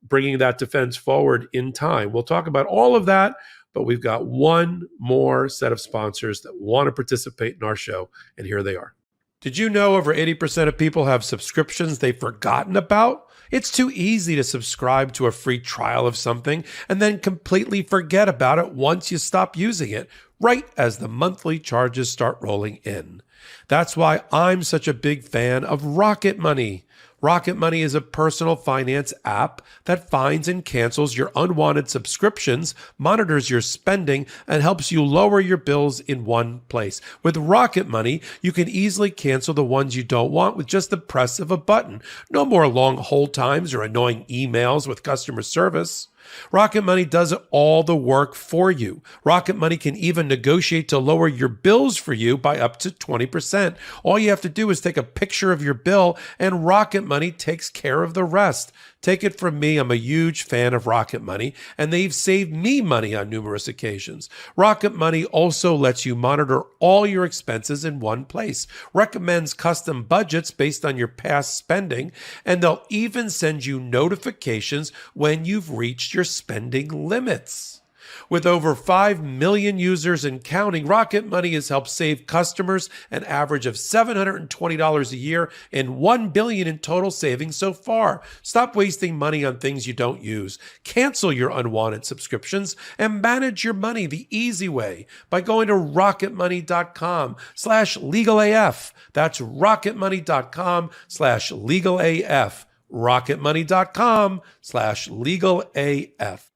bringing that defense forward in time. We'll talk about all of that, but we've got one more set of sponsors that want to participate in our show, and here they are. Did you know over 80% of people have subscriptions they've forgotten about? It's too easy to subscribe to a free trial of something and then completely forget about it once you stop using it, right as the monthly charges start rolling in. That's why I'm such a big fan of Rocket Money. Rocket Money is a personal finance app that finds and cancels your unwanted subscriptions, monitors your spending, and helps you lower your bills in one place. With Rocket Money, you can easily cancel the ones you don't want with just the press of a button. No more long hold times or annoying emails with customer service. Rocket Money does all the work for you. Rocket Money can even negotiate to lower your bills for you by up to 20%. All you have to do is take a picture of your bill, and Rocket Money takes care of the rest. Take it from me, I'm a huge fan of Rocket Money, and they've saved me money on numerous occasions. Rocket Money also lets you monitor all your expenses in one place, recommends custom budgets based on your past spending, and they'll even send you notifications when you've reached your spending limits. With over 5 million users and counting, Rocket Money has helped save customers an average of $720 a year and $1 billion in total savings so far. Stop wasting money on things you don't use. Cancel your unwanted subscriptions and manage your money the easy way by going to rocketmoney.com/legalaf. That's rocketmoney.com/legalaf. rocketmoney.com/legalaf.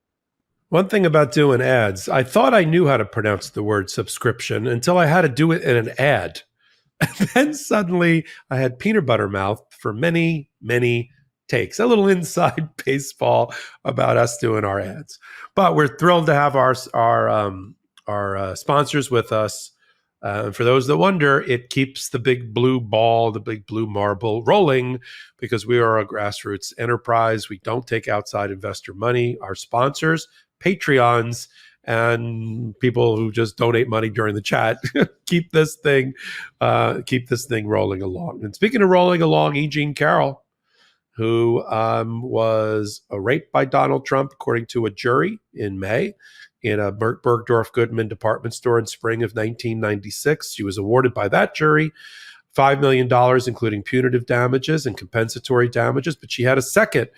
One thing about doing ads, I thought I knew how to pronounce the word subscription until I had to do it in an ad. And then suddenly I had peanut butter mouth for many, many takes. A little inside baseball about us doing our ads. But we're thrilled to have our sponsors with us. For those that wonder, it keeps the big blue ball, the big blue marble rolling because we are a grassroots enterprise. We don't take outside investor money. Our sponsors, Patreons, and people who just donate money during the chat keep this thing rolling along. And speaking of rolling along, E Jean Carroll, who was raped by Donald Trump, according to a jury in May, in a Bergdorf Goodman department store in spring of 1996. She was awarded by that jury $5 million, including punitive damages and compensatory damages. But she had a second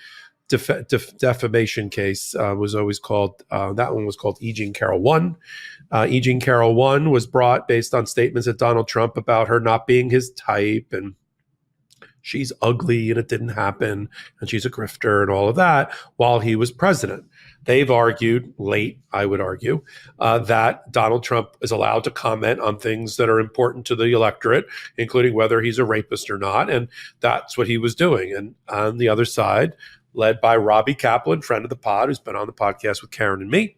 defamation case, was always called, that one was called E Jean Carroll 1. E Jean Carroll 1 was brought based on statements of Donald Trump about her not being his type, and she's ugly and it didn't happen, and she's a grifter and all of that while he was president. They've argued, late, I would argue, that Donald Trump is allowed to comment on things that are important to the electorate, including whether he's a rapist or not. And that's what he was doing. And on the other side, led by Robbie Kaplan, friend of the pod, who's been on the podcast with Karen and me,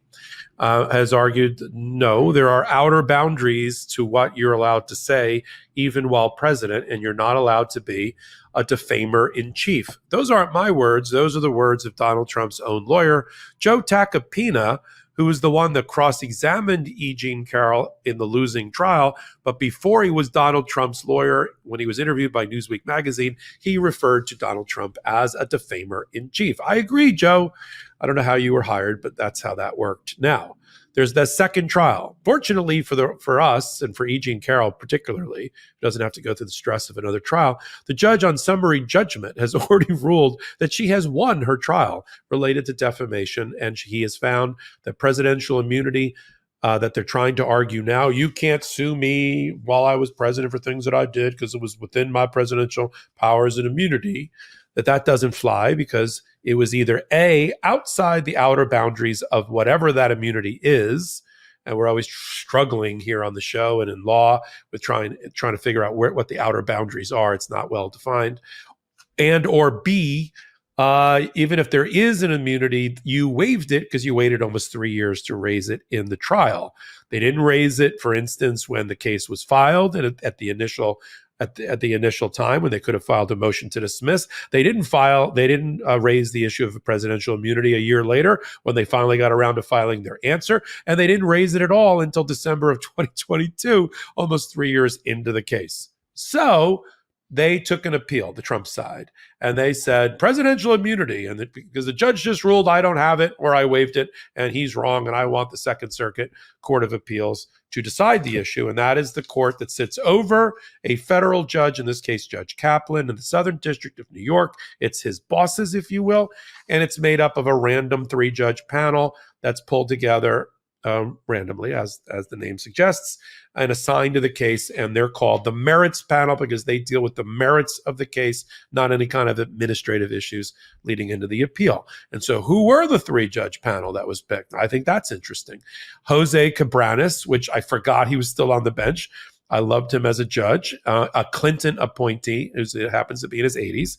has argued, no, there are outer boundaries to what you're allowed to say, even while president, and you're not allowed to be a defamer in chief. Those aren't my words. Those are the words of Donald Trump's own lawyer, Joe Tacopina, who was the one that cross-examined E Jean Carroll in the losing trial. But before he was Donald Trump's lawyer, when he was interviewed by Newsweek magazine, he referred to Donald Trump as a defamer in chief. I agree, Joe. I don't know how you were hired, but that's how that worked. Now, there's the second trial. Fortunately for us and for E Jean Carroll particularly, who doesn't have to go through the stress of another trial, the judge on summary judgment has already ruled that she has won her trial related to defamation, and he has found that presidential immunity that they're trying to argue now, you can't sue me while I was president for things that I did because it was within my presidential powers and immunity, that doesn't fly because it was either A, outside the outer boundaries of whatever that immunity is, and we're always struggling here on the show and in law with trying to figure out what the outer boundaries are. It's not well defined. And or B, even if there is an immunity, you waived it because you waited almost 3 years to raise it in the trial. They didn't raise it, for instance, when the case was filed and at the initial time when they could have filed a motion to dismiss. They didn't raise the issue of presidential immunity a year later when they finally got around to filing their answer. And they didn't raise it at all until December of 2022, almost 3 years into the case. So they took an appeal, the Trump side, and they said presidential immunity, and because the judge just ruled I don't have it or I waived it and he's wrong, and I want the Second Circuit Court of Appeals to decide the issue. And that is the court that sits over a federal judge, in this case, Judge Kaplan in the Southern District of New York. It's his bosses, if you will, and it's made up of a random 3-judge panel that's pulled together randomly, as the name suggests, and assigned to the case. And they're called the merits panel because they deal with the merits of the case, not any kind of administrative issues leading into the appeal. And so who were the 3-judge panel that was picked? I think that's interesting. Jose Cabranes, which I forgot he was still on the bench. I loved him as a judge. A Clinton appointee, who happens to be in his 80s.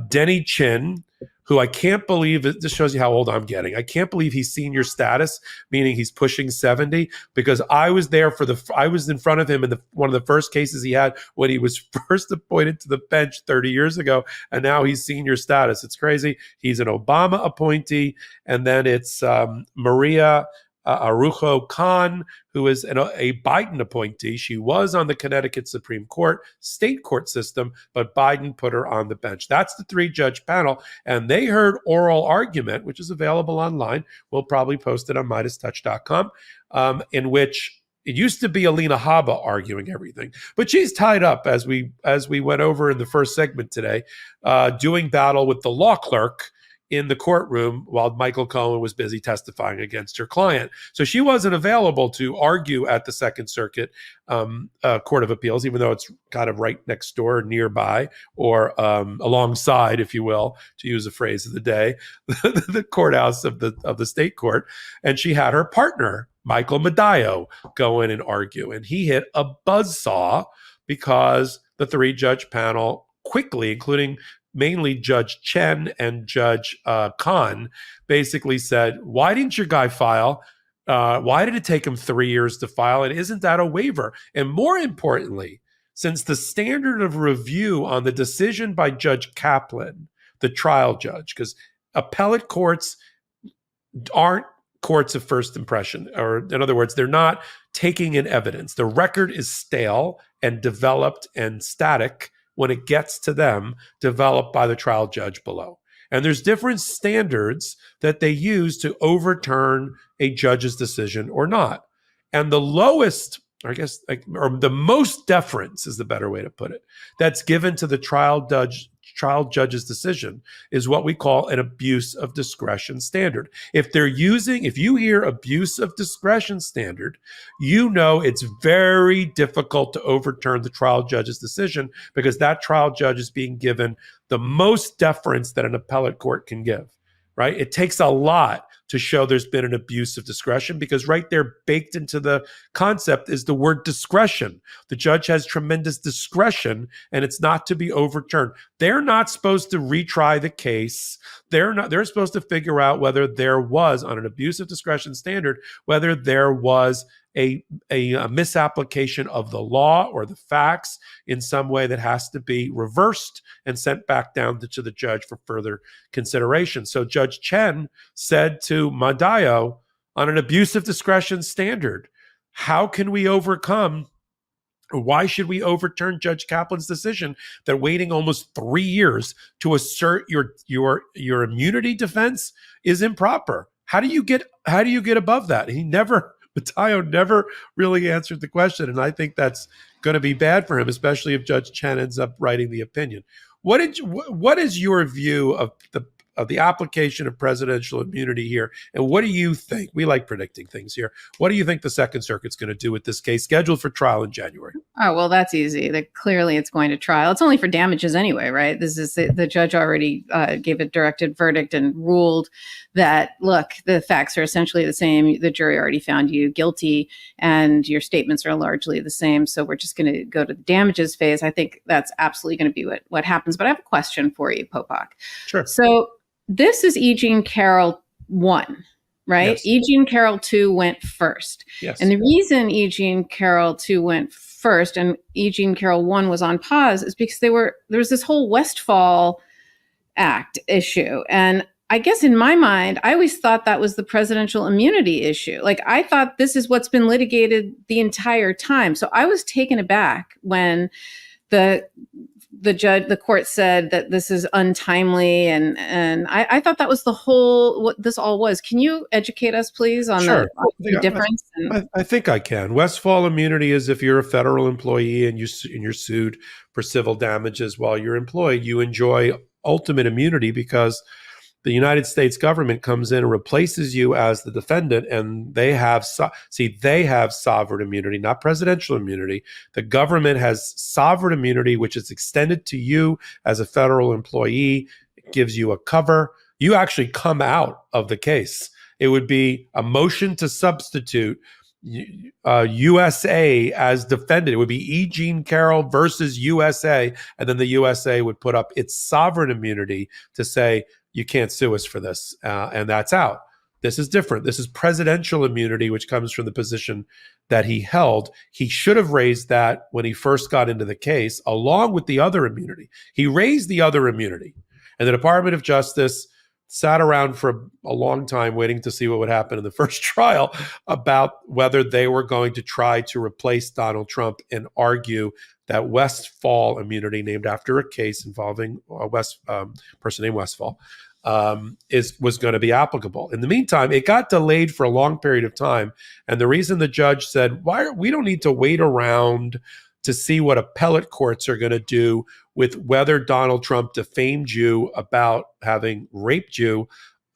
Denny Chin, who I can't believe, this shows you how old I'm getting. I can't believe he's senior status, meaning he's pushing 70, because I was there I was in front of him in one of the first cases he had when he was first appointed to the bench 30 years ago, and now he's senior status. It's crazy. He's an Obama appointee, and then it's Maria Arujo Khan, who is a Biden appointee. She was on the Connecticut Supreme Court state court system, but Biden put her on the bench. That's the 3-judge panel, and they heard oral argument, which is available online. We'll probably post it on MeidasTouch.com, in which it used to be Alina Habba arguing everything, but she's tied up, as we went over in the first segment today, doing battle with the law clerk in the courtroom while Michael Cohen was busy testifying against her client. So she wasn't available to argue at the Second Circuit Court of Appeals, even though it's kind of right next door, nearby, or alongside, if you will, to use a phrase of the day, the courthouse of the state court. And she had her partner, Michael Medallo, go in and argue. And he hit a buzzsaw because the 3-judge panel quickly, including mainly Judge Chen and Judge Khan, basically said, why didn't your guy file? Why did it take him 3 years to file? And isn't that a waiver? And more importantly, since the standard of review on the decision by Judge Kaplan, the trial judge, because appellate courts aren't courts of first impression, or in other words, they're not taking in evidence. The record is stale and developed and static when it gets to them, developed by the trial judge below. And there's different standards that they use to overturn a judge's decision or not. And the lowest, or the most deference is the better way to put it, that's given to the trial judge's decision is what we call an abuse of discretion standard. If you hear abuse of discretion standard, you know it's very difficult to overturn the trial judge's decision, because that trial judge is being given the most deference that an appellate court can give, right? It takes a lot to show there's been an abuse of discretion, because right there baked into the concept is the word discretion. The judge has tremendous discretion, and it's not to be overturned. They're not supposed to retry the case. They're supposed to figure out whether there was, on an abuse of discretion standard, whether there was a misapplication of the law or the facts in some way that has to be reversed and sent back down to the judge for further consideration. So Judge Chen said to Medallo, on an abuse of discretion standard, how can we overcome, or why should we overturn Judge Kaplan's decision that waiting almost 3 years to assert your immunity defense is improper? How do you get above that? Medallo never really answered the question, and I think that's going to be bad for him, especially if Judge Chen ends up writing the opinion. What is your view of the application of presidential immunity here, and what do you think? We like predicting things here. What do you think the Second Circuit's going to do with this case scheduled for trial in January? Oh, well, that's easy. Clearly it's going to trial. It's only for damages anyway, right? This is the judge already gave a directed verdict and ruled that, look, the facts are essentially the same. The jury already found you guilty and your statements are largely the same. So we're just going to go to the damages phase. I think that's absolutely going to be what happens. But I have a question for you, Popok. Sure. So this is E Jean Carroll 1, right? Yes. E Jean Carroll 2 went first. Yes. And the reason E Jean Carroll 2 went first and E Jean Carroll 1 was on pause is because there was this whole Westfall Act issue. And I guess in my mind, I always thought that was the presidential immunity issue. Like, I thought this is what's been litigated the entire time. So I was taken aback when the the court said that this is untimely, and I thought that was the whole what this all was. Can you educate us, please, on Sure. the difference? I think I can. Westfall immunity is if you're a federal employee and you're sued for civil damages while you're employed, you enjoy ultimate immunity because the United States government comes in and replaces you as the defendant, and they have sovereign immunity, not presidential immunity. The government has sovereign immunity, which is extended to you as a federal employee. It gives you a cover. You actually come out of the case. It would be a motion to substitute USA as defendant. It would be E Jean Carroll versus USA, and then the USA would put up its sovereign immunity to say, you can't sue us for this, and that's out. This is different. This is presidential immunity, which comes from the position that he held. He should have raised that when he first got into the case, along with the other immunity. He raised the other immunity, and the Department of Justice sat around for a long time waiting to see what would happen in the first trial about whether they were going to try to replace Donald Trump and argue that Westfall immunity, named after a case involving a person named Westfall, was going to be applicable. In the meantime, it got delayed for a long period of time, and the reason the judge said, we don't need to wait around to see what appellate courts are going to do with whether Donald Trump defamed you about having raped you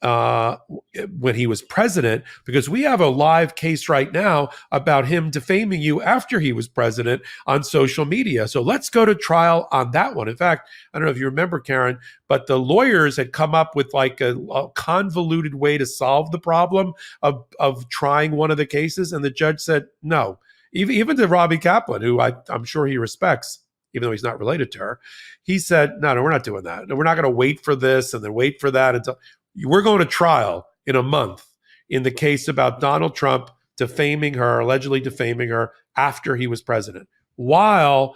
when he was president, because we have a live case right now about him defaming you after he was president on social media. So let's go to trial on that one. In fact, I don't know if you remember, Karen, but the lawyers had come up with like a convoluted way to solve the problem of trying one of the cases. And the judge said, no, even to Robbie Kaplan, who I'm sure he respects, even though he's not related to her, he said, no, we're not doing that. No, we're not going to wait for this and then wait for that until we're going to trial in a month in the case about Donald Trump allegedly defaming her after he was president, while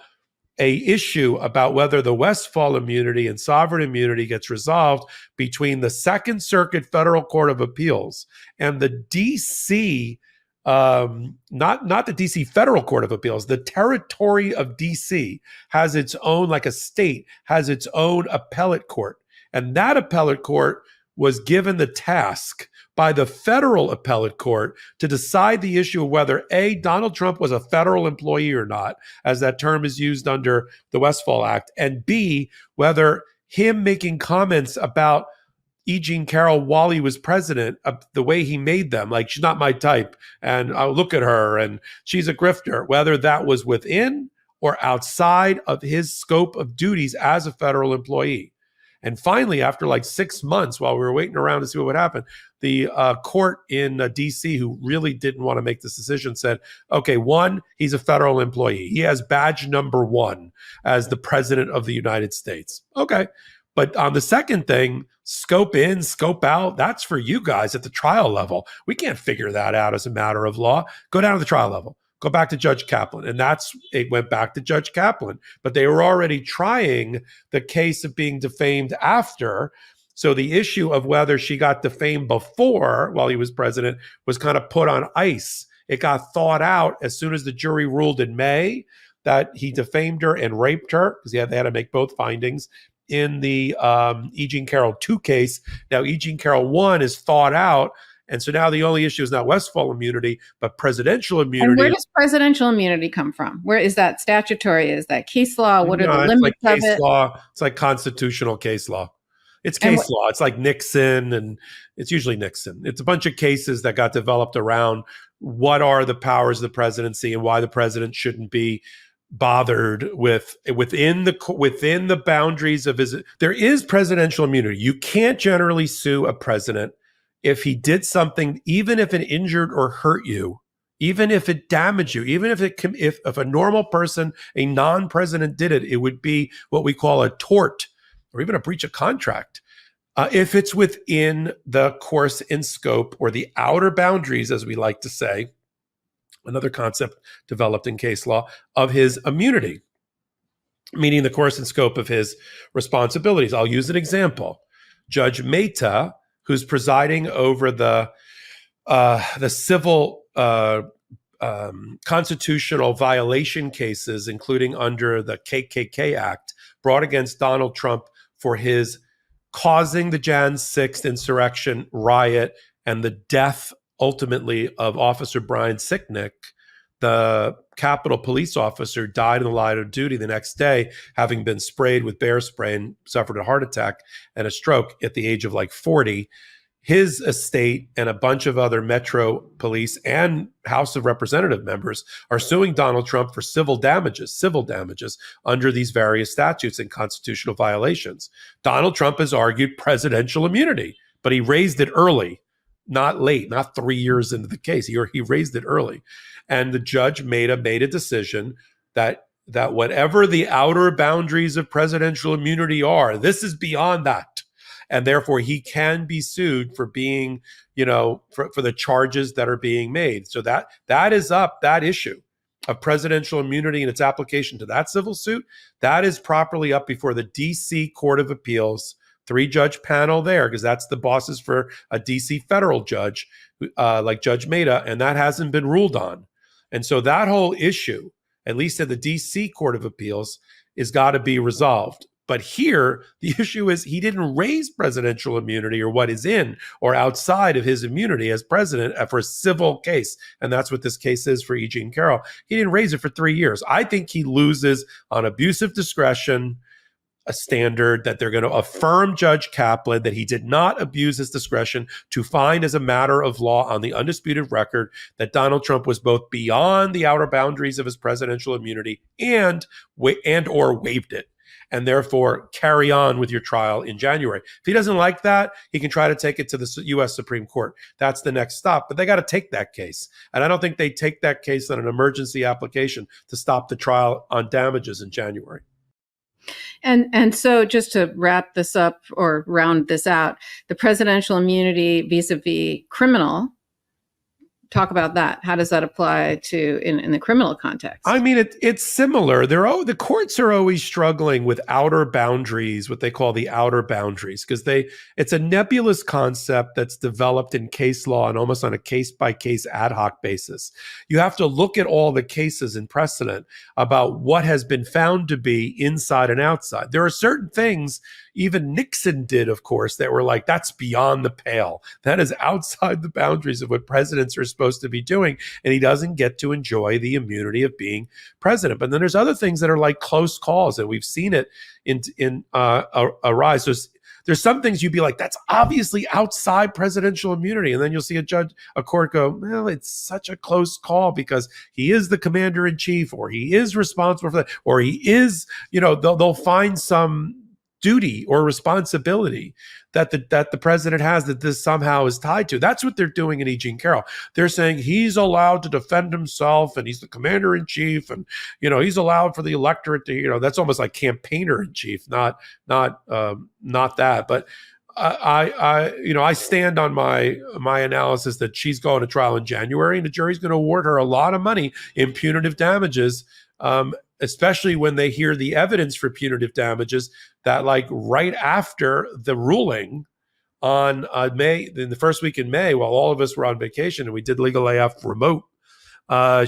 a issue about whether the Westfall immunity and sovereign immunity gets resolved between the Second Circuit Federal Court of Appeals and the DC, not the DC Federal Court of Appeals, the territory of DC has its own, like a state has its own appellate court. And that appellate court was given the task by the federal appellate court to decide the issue of whether A, Donald Trump was a federal employee or not, as that term is used under the Westfall Act, and B, whether him making comments about E Jean Carroll while he was president, the way he made them, like she's not my type, and I'll look at her, and she's a grifter, whether that was within or outside of his scope of duties as a federal employee. And finally, after like 6 months, while we were waiting around to see what would happen, the court in DC, who really didn't want to make this decision, said, okay, one, he's a federal employee. He has badge number 1 as the president of the United States. Okay. But on the second thing, scope in, scope out, that's for you guys at the trial level. We can't figure that out as a matter of law. Go down to the trial level. Go back to Judge Kaplan. And it went back to Judge Kaplan. But they were already trying the case of being defamed after. So the issue of whether she got defamed before, while he was president, was kind of put on ice. It got thawed out as soon as the jury ruled in May that he defamed her and raped her, because they had to make both findings in the E Jean Carroll 2 case. Now, E Jean Carroll 1 is thawed out. And so now the only issue is not Westfall immunity, but presidential immunity. And where does presidential immunity come from? Where is that statutory? Is that case law? What are the limits of it? Law. It's like constitutional case law. It's case law. It's like Nixon, and it's usually Nixon. It's a bunch of cases that got developed around what are the powers of the presidency and why the president shouldn't be bothered with within the boundaries of his. There is presidential immunity. You can't generally sue a president if he did something, even if it injured or hurt you, even if it damaged you, even if a normal person, a non-president did it, it would be what we call a tort or even a breach of contract. If it's within the course and scope or the outer boundaries, as we like to say, another concept developed in case law, of his immunity, meaning the course and scope of his responsibilities. I'll use an example. Judge Mehta, who's presiding over the civil constitutional violation cases, including under the KKK Act, brought against Donald Trump for his causing the Jan 6th insurrection riot and the death ultimately of Officer Brian Sicknick. The Capitol police officer died in the line of duty the next day, having been sprayed with bear spray and suffered a heart attack and a stroke at the age of like 40. His estate and a bunch of other Metro police and House of Representative members are suing Donald Trump for civil damages under these various statutes and constitutional violations. Donald Trump has argued presidential immunity, but he raised it early, not late, not 3 years into the case. He raised it early. And the judge made a decision that whatever the outer boundaries of presidential immunity are, this is beyond that. And therefore, he can be sued for being, for the charges that are being made. So that is up, that issue of presidential immunity and its application to that civil suit, that is properly up before the D.C. Court of Appeals, 3-judge panel there, because that's the bosses for a D.C. federal judge like Judge Mehta, and that hasn't been ruled on. And so that whole issue, at least at the D.C. Court of Appeals, is got to be resolved. But here, the issue is he didn't raise presidential immunity or what is in or outside of his immunity as president for a civil case. And that's what this case is for E Jean Carroll. He didn't raise it for 3 years. I think he loses on abusive discretion, a standard that they're going to affirm Judge Kaplan that he did not abuse his discretion to find as a matter of law on the undisputed record that Donald Trump was both beyond the outer boundaries of his presidential immunity and or waived it. And therefore carry on with your trial in January. If he doesn't like that, he can try to take it to the U.S. Supreme Court. That's the next stop. But they got to take that case. And I don't think they take that case on an emergency application to stop the trial on damages in January. And so just to wrap this up or round this out, the presidential immunity vis-a-vis criminal, talk about that. How does that apply to in the criminal context? I mean, it's similar. The courts are always struggling with outer boundaries, what they call the outer boundaries, because it's a nebulous concept that's developed in case law and almost on a case-by-case ad hoc basis. You have to look at all the cases in precedent about what has been found to be inside and outside. There are certain things even Nixon did, of course, that were like, that's beyond the pale. That is outside the boundaries of what presidents are supposed to be doing. And he doesn't get to enjoy the immunity of being president. But then there's other things that are like close calls, and we've seen it in arise. There's some things you'd be like, that's obviously outside presidential immunity. And then you'll see a court go, well, it's such a close call because he is the commander in chief, or he is responsible for that, or he is, they'll find some duty or responsibility that the president has that this somehow is tied to. That's what they're doing in E Jean Carroll. They're saying he's allowed to defend himself and he's the commander in chief, and he's allowed for the electorate to, that's almost like campaigner in chief, not that. But I stand on my analysis that she's going to trial in January, and the jury's going to award her a lot of money in punitive damages, especially when they hear the evidence for punitive damages that, like, right after the ruling on in the first week in May, while all of us were on vacation and we did Legal AF remote,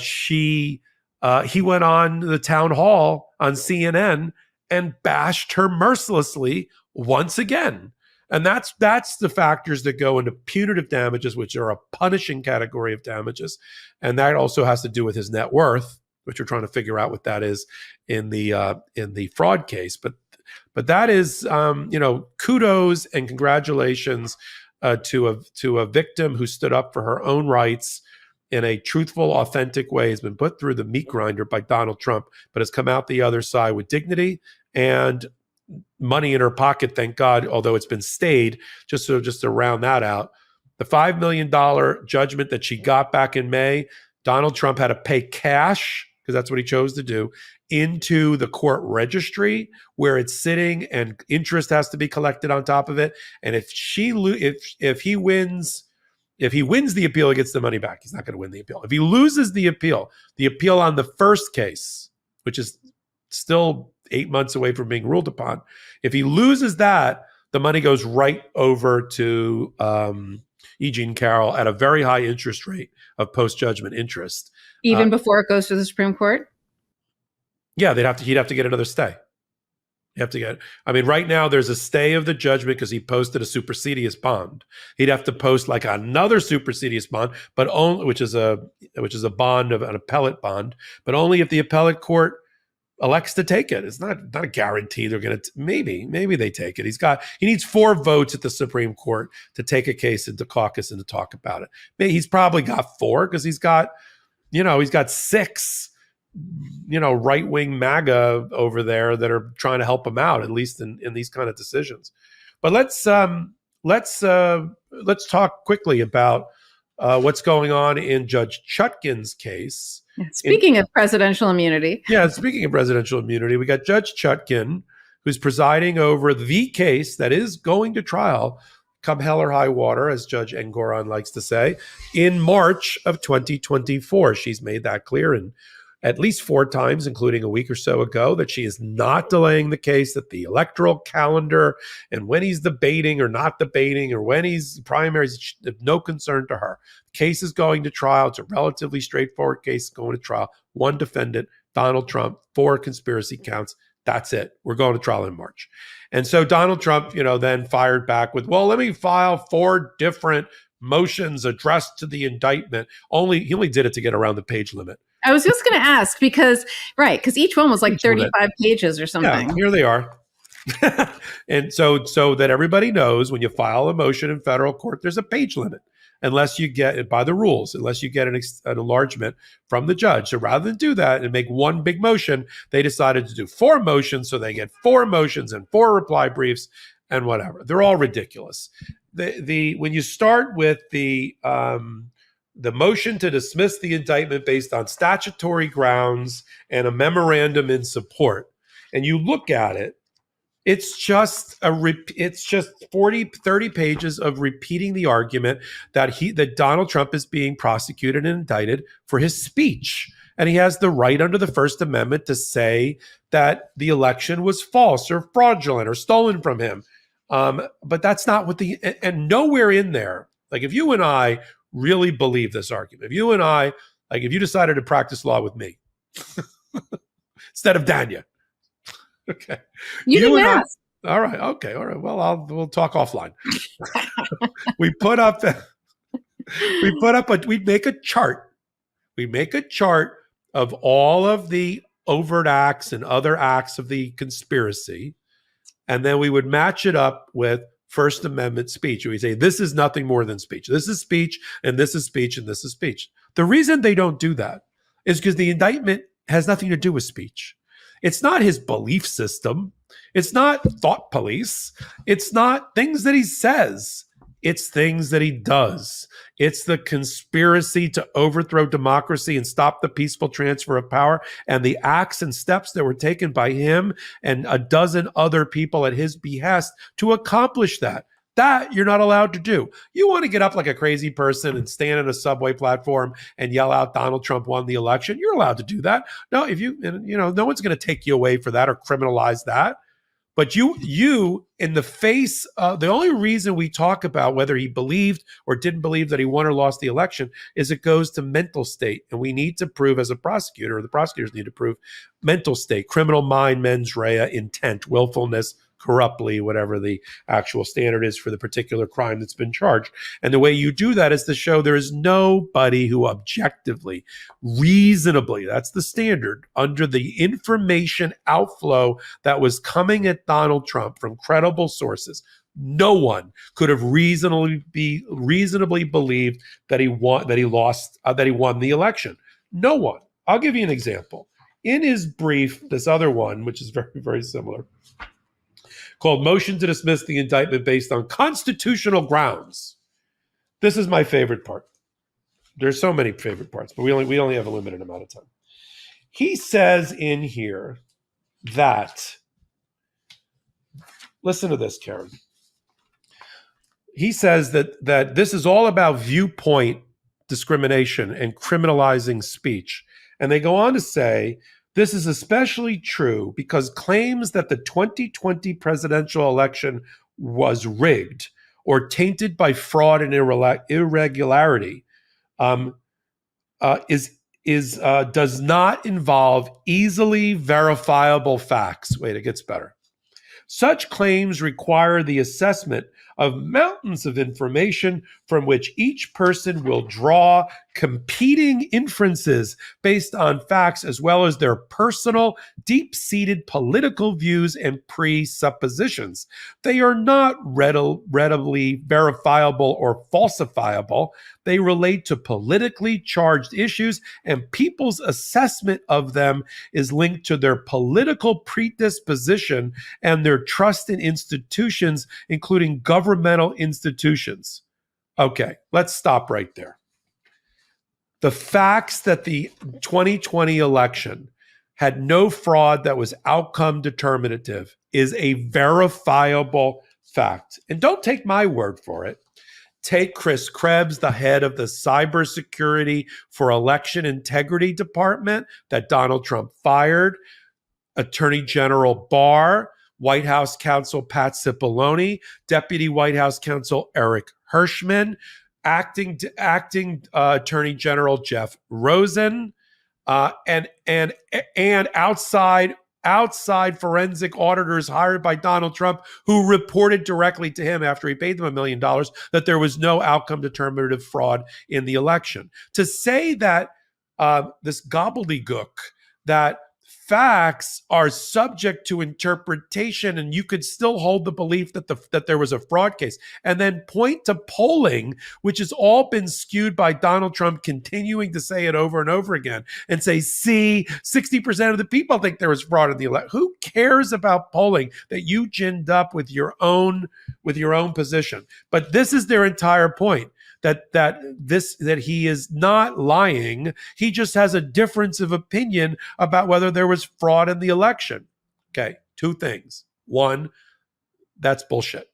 he went on the town hall on CNN and bashed her mercilessly once again. And that's the factors that go into punitive damages, which are a punishing category of damages. And that also has to do with his net worth, which we're trying to figure out what that is in the fraud case. But that is, kudos and congratulations to a victim who stood up for her own rights in a truthful, authentic way, has been put through the meat grinder by Donald Trump, but has come out the other side with dignity and money in her pocket, thank God, although it's been stayed, just to round that out. The $5 million judgment that she got back in May, Donald Trump had to pay cash, because that's what he chose to do, into the court registry where it's sitting, and interest has to be collected on top of it. And if he wins the appeal, he gets the money back. He's not going to win the appeal. If he loses the appeal on the first case, which is still 8 months away from being ruled upon, if he loses that, the money goes right over to E Jean Carroll at a very high interest rate of post-judgment interest. Even before it goes to the Supreme Court? Yeah, he'd have to get another stay. You have to get, I mean, right now there's a stay of the judgment because he posted a supersedious bond. He'd have to post like another supersedious bond, but only, which is a bond of an appellate bond, but only if the appellate court elects to take it. It's not a guarantee they're going to, maybe they take it. He needs 4 votes at the Supreme Court to take a case into caucus and to talk about it. He's probably got 4 because he's got 6 right-wing MAGA over there that are trying to help him out, at least in these kind of decisions. But let's talk quickly about what's going on in Judge Chutkan's case. Speaking of presidential immunity. Yeah, speaking of presidential immunity, we got Judge Chutkan, who's presiding over the case that is going to trial, come hell or high water, as Judge Engoron likes to say, in March of 2024. She's made that clear in at least 4 times, including a week or so ago, that she is not delaying the case, that the electoral calendar and when he's debating or not debating or when he's primaries, no concern to her. The case is going to trial. It's a relatively straightforward case going to trial. 1 defendant, Donald Trump, 4 conspiracy counts. That's it. We're going to trial in March. And so Donald Trump, then fired back with, well, let me file 4 different motions addressed to the indictment. He only did it to get around the page limit. I was just going to ask because each one was like 35 pages or something. Yeah, here they are. And so that everybody knows, when you file a motion in federal court, there's a page limit, unless you get it by the rules, unless you get an enlargement from the judge. So rather than do that and make 1 big motion, they decided to do 4 motions. So they get 4 motions and 4 reply briefs and whatever. They're all ridiculous. When you start with the motion to dismiss the indictment based on statutory grounds and a memorandum in support, and you look at it, it's just 30 pages of repeating the argument that Donald Trump is being prosecuted and indicted for his speech. And he has the right under the First Amendment to say that the election was false or fraudulent or stolen from him. But that's not what and nowhere in there, like if you and I really believe this argument, if you decided to practice law with me instead of Danya, okay. You didn't ask. All right. Okay. All right. Well, we'll talk offline. We'd make a chart. We make a chart of all of the overt acts and other acts of the conspiracy. And then we would match it up with First Amendment speech. We say, this is nothing more than speech. This is speech, and this is speech, and this is speech. The reason they don't do that is because the indictment has nothing to do with speech. It's not his belief system. It's not thought police. It's not things that he says. It's things that he does. It's the conspiracy to overthrow democracy and stop the peaceful transfer of power, and the acts and steps that were taken by him and a dozen other people at his behest to accomplish that. That you're not allowed to do. You want to get up like a crazy person and stand on a subway platform and yell out Donald Trump won the election. You're allowed to do that. No, no one's going to take you away for that or criminalize that. But you, in the face of the only reason we talk about whether he believed or didn't believe that he won or lost the election is it goes to mental state. And we need to prove as a prosecutor, or the prosecutors need to prove mental state, criminal mind, mens rea, intent, willfulness, corruptly, whatever the actual standard is for the particular crime that's been charged. And the way you do that is to show there is nobody who objectively, reasonably, that's the standard, under the information outflow that was coming at Donald Trump from credible sources, no one could have reasonably believed that he won the election. No one. I'll give you an example. In his brief, this other one, which is very, very similar, called Motion to Dismiss the Indictment Based on Constitutional Grounds. This is my favorite part. There's so many favorite parts, but we only have a limited amount of time. He says in here that, listen to this, Karen. He says that this is all about viewpoint discrimination and criminalizing speech. And they go on to say, this is especially true because claims that the 2020 presidential election was rigged or tainted by fraud and irregularity does not involve easily verifiable facts. Wait, it gets better. Such claims require the assessment of mountains of information from which each person will draw competing inferences based on facts as well as their personal, deep-seated political views and presuppositions. They are not readily verifiable or falsifiable. They relate to politically charged issues, and people's assessment of them is linked to their political predisposition and their trust in institutions, including governmental institutions. Okay, let's stop right there. The facts that the 2020 election had no fraud that was outcome determinative is a verifiable fact. And don't take my word for it. Take Chris Krebs, the head of the Cybersecurity for Election Integrity Department that Donald Trump fired, Attorney General Barr, White House counsel Pat Cipollone, Deputy White House counsel Eric Hirschman, acting Attorney General Jeff Rosen, and outside forensic auditors hired by Donald Trump who reported directly to him after he paid them $1 million that there was no outcome determinative fraud in the election. To say that this gobbledygook, that facts are subject to interpretation and you could still hold the belief that there was a fraud case, and then point to polling, which has all been skewed by Donald Trump continuing to say it over and over again and say, see, 60% of the people think there was fraud in the election. Who cares about polling that you ginned up with your own position? But this is their entire point. That he is not lying. He just has a difference of opinion about whether there was fraud in the election. Okay, two things. One, that's bullshit.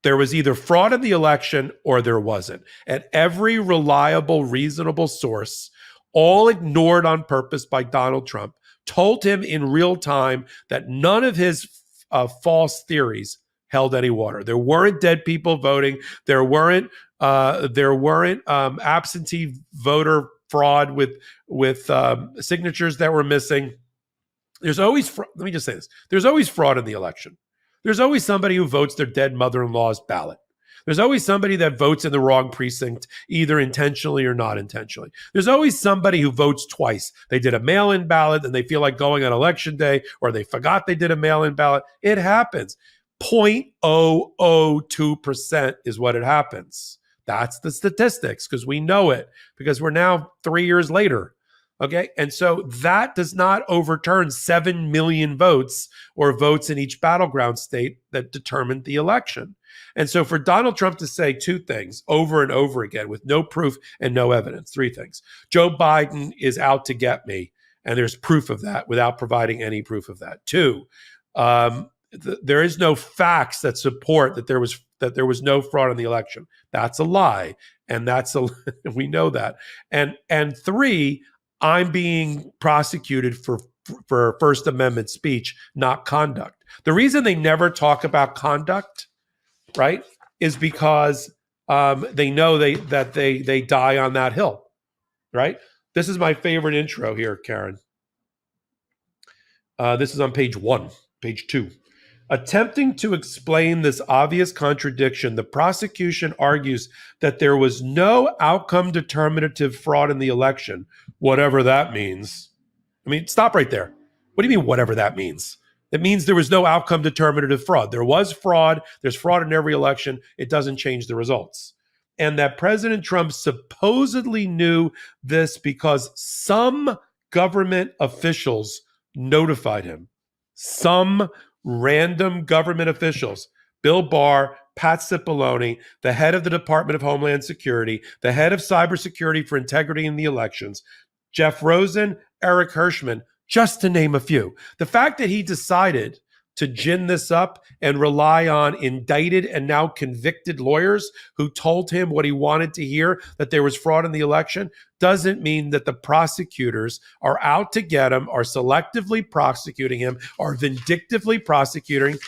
There was either fraud in the election or there wasn't. And every reliable, reasonable source, all ignored on purpose by Donald Trump, told him in real time that none of his false theories held any water. There weren't dead people voting. There weren't absentee voter fraud with signatures that were missing. There's always, let me just say this, there's always fraud in the election. There's always somebody who votes their dead mother-in-law's ballot. There's always somebody that votes in the wrong precinct, either intentionally or not intentionally. There's always somebody who votes twice. They did a mail-in ballot and they feel like going on election day, or they forgot they did a mail-in ballot. It happens. 0.002% is what it happens. That's the statistics, because we know it, because we're now 3 years later. Okay. And so that does not overturn 7 million votes or votes in each battleground state that determined the election. And so for Donald Trump to say two things over and over again with no proof and no evidence, three things: Joe Biden is out to get me, and there's proof of that without providing any proof of that. Two, there is no facts that support that there was no fraud in the election. That's a lie, and we know that. And three, I'm being prosecuted for First Amendment speech, not conduct. The reason they never talk about conduct, right, is because they know that they die on that hill, right? This is my favorite intro here, Karen. This is on page 2. Attempting to explain this obvious contradiction, the prosecution argues that there was no outcome determinative fraud in the election, whatever that means. I mean, stop right there. What do you mean, whatever that means? It means there was no outcome determinative fraud. There was fraud. There's fraud in every election. It doesn't change the results. And that President Trump supposedly knew this because some government officials notified him. Some random government officials, Bill Barr, Pat Cipollone, the head of the Department of Homeland Security, the head of Cybersecurity for Integrity in the Elections, Jeff Rosen, Eric Hirschman, just to name a few. The fact that he decided to gin this up and rely on indicted and now convicted lawyers who told him what he wanted to hear, that there was fraud in the election, doesn't mean that the prosecutors are out to get him, are selectively prosecuting him, are vindictively prosecuting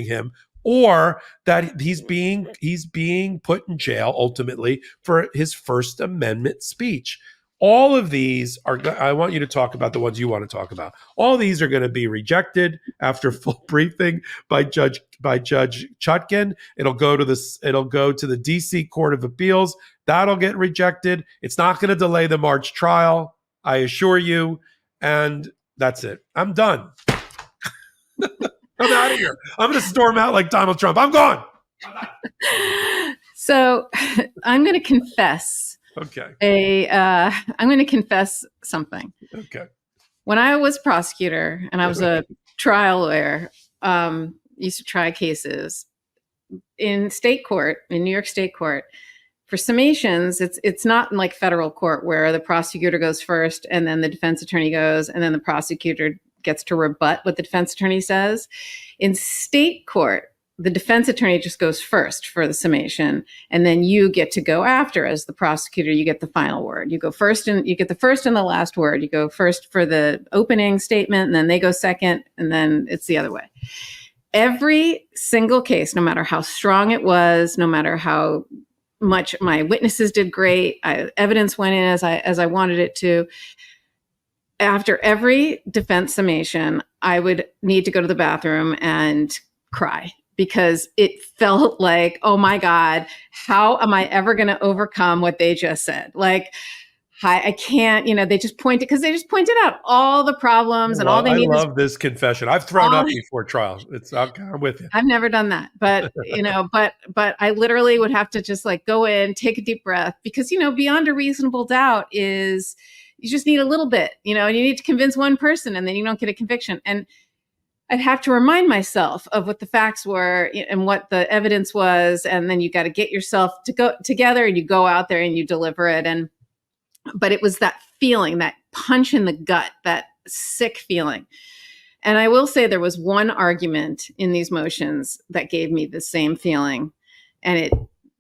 him, or that he's being put in jail ultimately for his First Amendment speech. All of these are, I want you to talk about the ones you want to talk about. All these are going to be rejected after full briefing by Judge Chutkin. It'll go to the DC Court of Appeals. That'll get rejected. It's not going to delay the March trial, I assure you. And that's it. I'm done. I'm out of here. I'm going to storm out like Donald Trump. I'm gone. So I'm going to confess. Okay. I'm going to confess something. Okay. When I was prosecutor and I was a trial lawyer, used to try cases in state court, in New York State Court. For summations, it's not like federal court where the prosecutor goes first and then the defense attorney goes and then the prosecutor gets to rebut what the defense attorney says. In state court, the defense attorney just goes first for the summation, and then you get to go after as the prosecutor. You get the final word. You go first, and you get the first and the last word. You go first for the opening statement, and then they go second, and then it's the other way. Every single case, no matter how strong it was, no matter how much my witnesses did great, evidence went in as I wanted it to. After every defense summation, I would need to go to the bathroom and cry, because it felt like, oh my God, how am I ever going to overcome what they just said? Like, I can't, they just pointed out all the problems and all they need. I love this confession. I've thrown up before trials. I'm with you. I've never done that, but, but I literally would have to just like go in, take a deep breath, because, beyond a reasonable doubt is you just need a little bit, and you need to convince one person and then you don't get a conviction. And I'd have to remind myself of what the facts were and what the evidence was. And then you got to get yourself to go together and you go out there and you deliver it. But it was that feeling, that punch in the gut, that sick feeling. And I will say there was one argument in these motions that gave me the same feeling, and it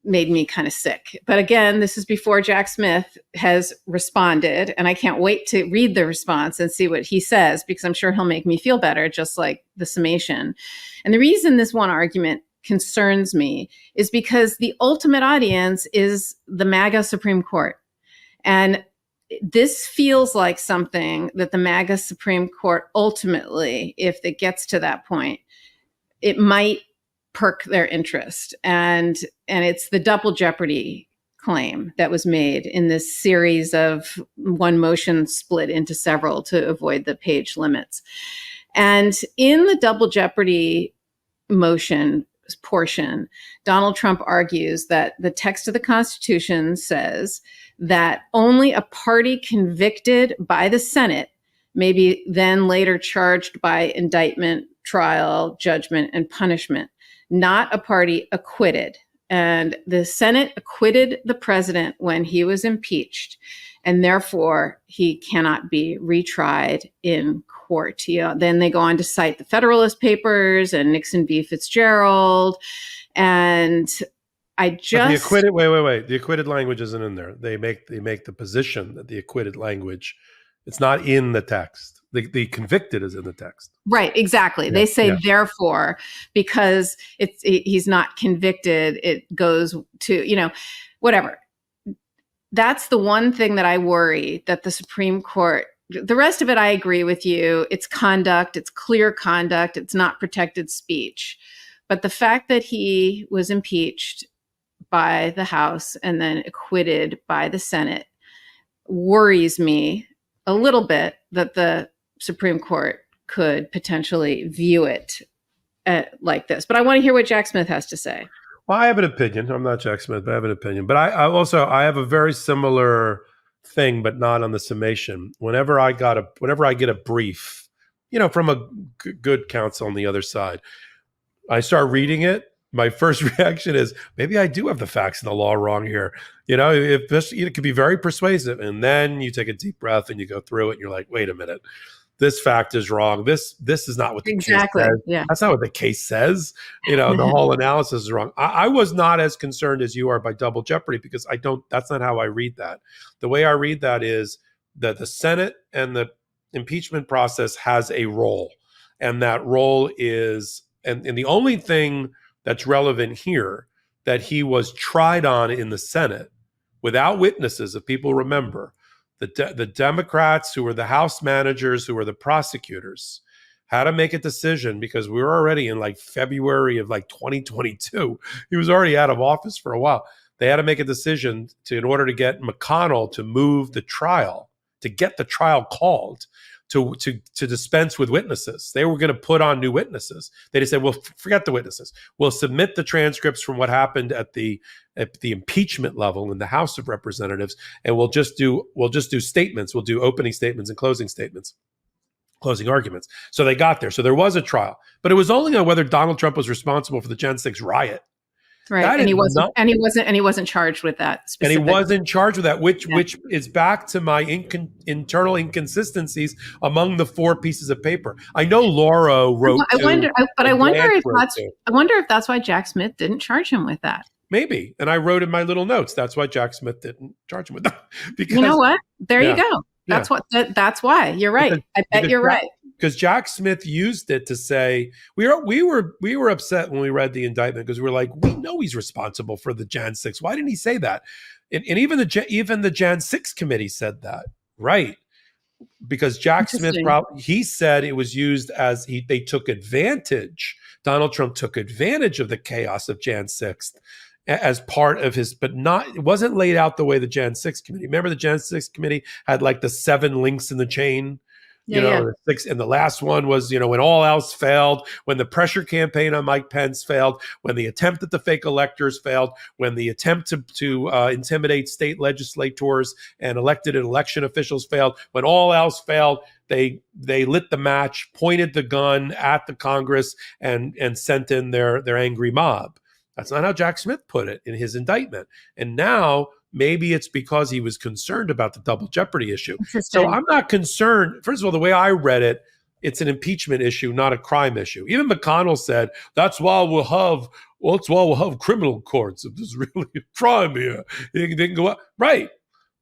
made me kind of sick. But again, this is before Jack Smith has responded, and I can't wait to read the response and see what he says, because I'm sure he'll make me feel better, just like the summation. And the reason this one argument concerns me is because the ultimate audience is the MAGA Supreme Court. And this feels like something that the MAGA Supreme Court ultimately, if it gets to that point, it might perk their interest. And it's the double jeopardy claim that was made in this series of one motion split into several to avoid the page limits. And in the double jeopardy motion portion, Donald Trump argues that the text of the Constitution says that only a party convicted by the Senate may be then later charged by indictment, trial, judgment, and punishment, not a party acquitted. And the Senate acquitted the president when he was impeached, and therefore he cannot be retried in court. Then they go on to cite the Federalist Papers and Nixon v. Fitzgerald. And the acquitted, wait. The acquitted language isn't in there. They make the position that the acquitted language, it's not in the text. The convicted is in the text. Right, exactly. They say, therefore, because he's not convicted, it goes to, whatever. That's the one thing that I worry that the Supreme Court, the rest of it, I agree with you. It's conduct, it's clear conduct, it's not protected speech. But the fact that he was impeached by the House and then acquitted by the Senate worries me a little bit, that the Supreme Court could potentially view it like this. But I want to hear what Jack Smith has to say. Well, I have an opinion. I'm not Jack Smith, but I have an opinion. But I have a very similar thing, but not on the summation. Whenever I get a brief, from a good counsel on the other side, I start reading it. My first reaction is, maybe I do have the facts and the law wrong here. It could be very persuasive. And then you take a deep breath and you go through it and you're like, wait a minute, this fact is wrong. This is not what the case says. Yeah. That's not what the case says. The whole analysis is wrong. I was not as concerned as you are by double jeopardy, because that's not how I read that. The way I read that is that the Senate and the impeachment process has a role. And that role is, and the only thing that's relevant here, that he was tried on in the Senate without witnesses, if people remember. the Democrats, who were the House managers, who were the prosecutors, had to make a decision because we were already in like February of like 2022. He was already out of office for a while. They had to make a decision in order to get McConnell to move the trial, to get the trial called, to dispense with witnesses. They were going to put on new witnesses. They just said, well, forget the witnesses. We'll submit the transcripts from what happened at the impeachment level in the House of Representatives, and we'll just do statements. We'll do opening statements and closing statements, closing arguments. So they got there. So there was a trial, but it was only on whether Donald Trump was responsible for the Jan 6 riot. Right. And he wasn't charged with that specific. And he wasn't charged with that, which is back to my internal inconsistencies among the 4 pieces of paper. I know Laura wrote. I wonder if that's why Jack Smith didn't charge him with that. Maybe. And I wrote in my little notes, that's why Jack Smith didn't charge him with that. Because, you know what? There you go. That's that's why. You're right. I bet you're right. Because Jack Smith used it to say we were upset when we read the indictment because we were like, we know he's responsible for the Jan 6. Why didn't he say that? And even the Jan 6 committee said that, right? Because Jack Smith he said it was used as they took advantage. Donald Trump took advantage of the chaos of Jan 6th as part of his, but it wasn't laid out the way the Jan 6 committee. Remember the Jan 6 committee had like the 7 links in the chain. The 6, and the last one was, when all else failed, when the pressure campaign on Mike Pence failed, when the attempt at the fake electors failed, when the attempt to intimidate state legislators and elected and election officials failed, when all else failed, they lit the match, pointed the gun at the Congress, and sent in their angry mob. That's not how Jack Smith put it in his indictment. And now maybe it's because he was concerned about the double jeopardy issue. So I'm not concerned. First of all, the way I read it, it's an impeachment issue, not a crime issue. Even McConnell said, that's why we'll have criminal courts if there's really a crime here. They can go up. Right.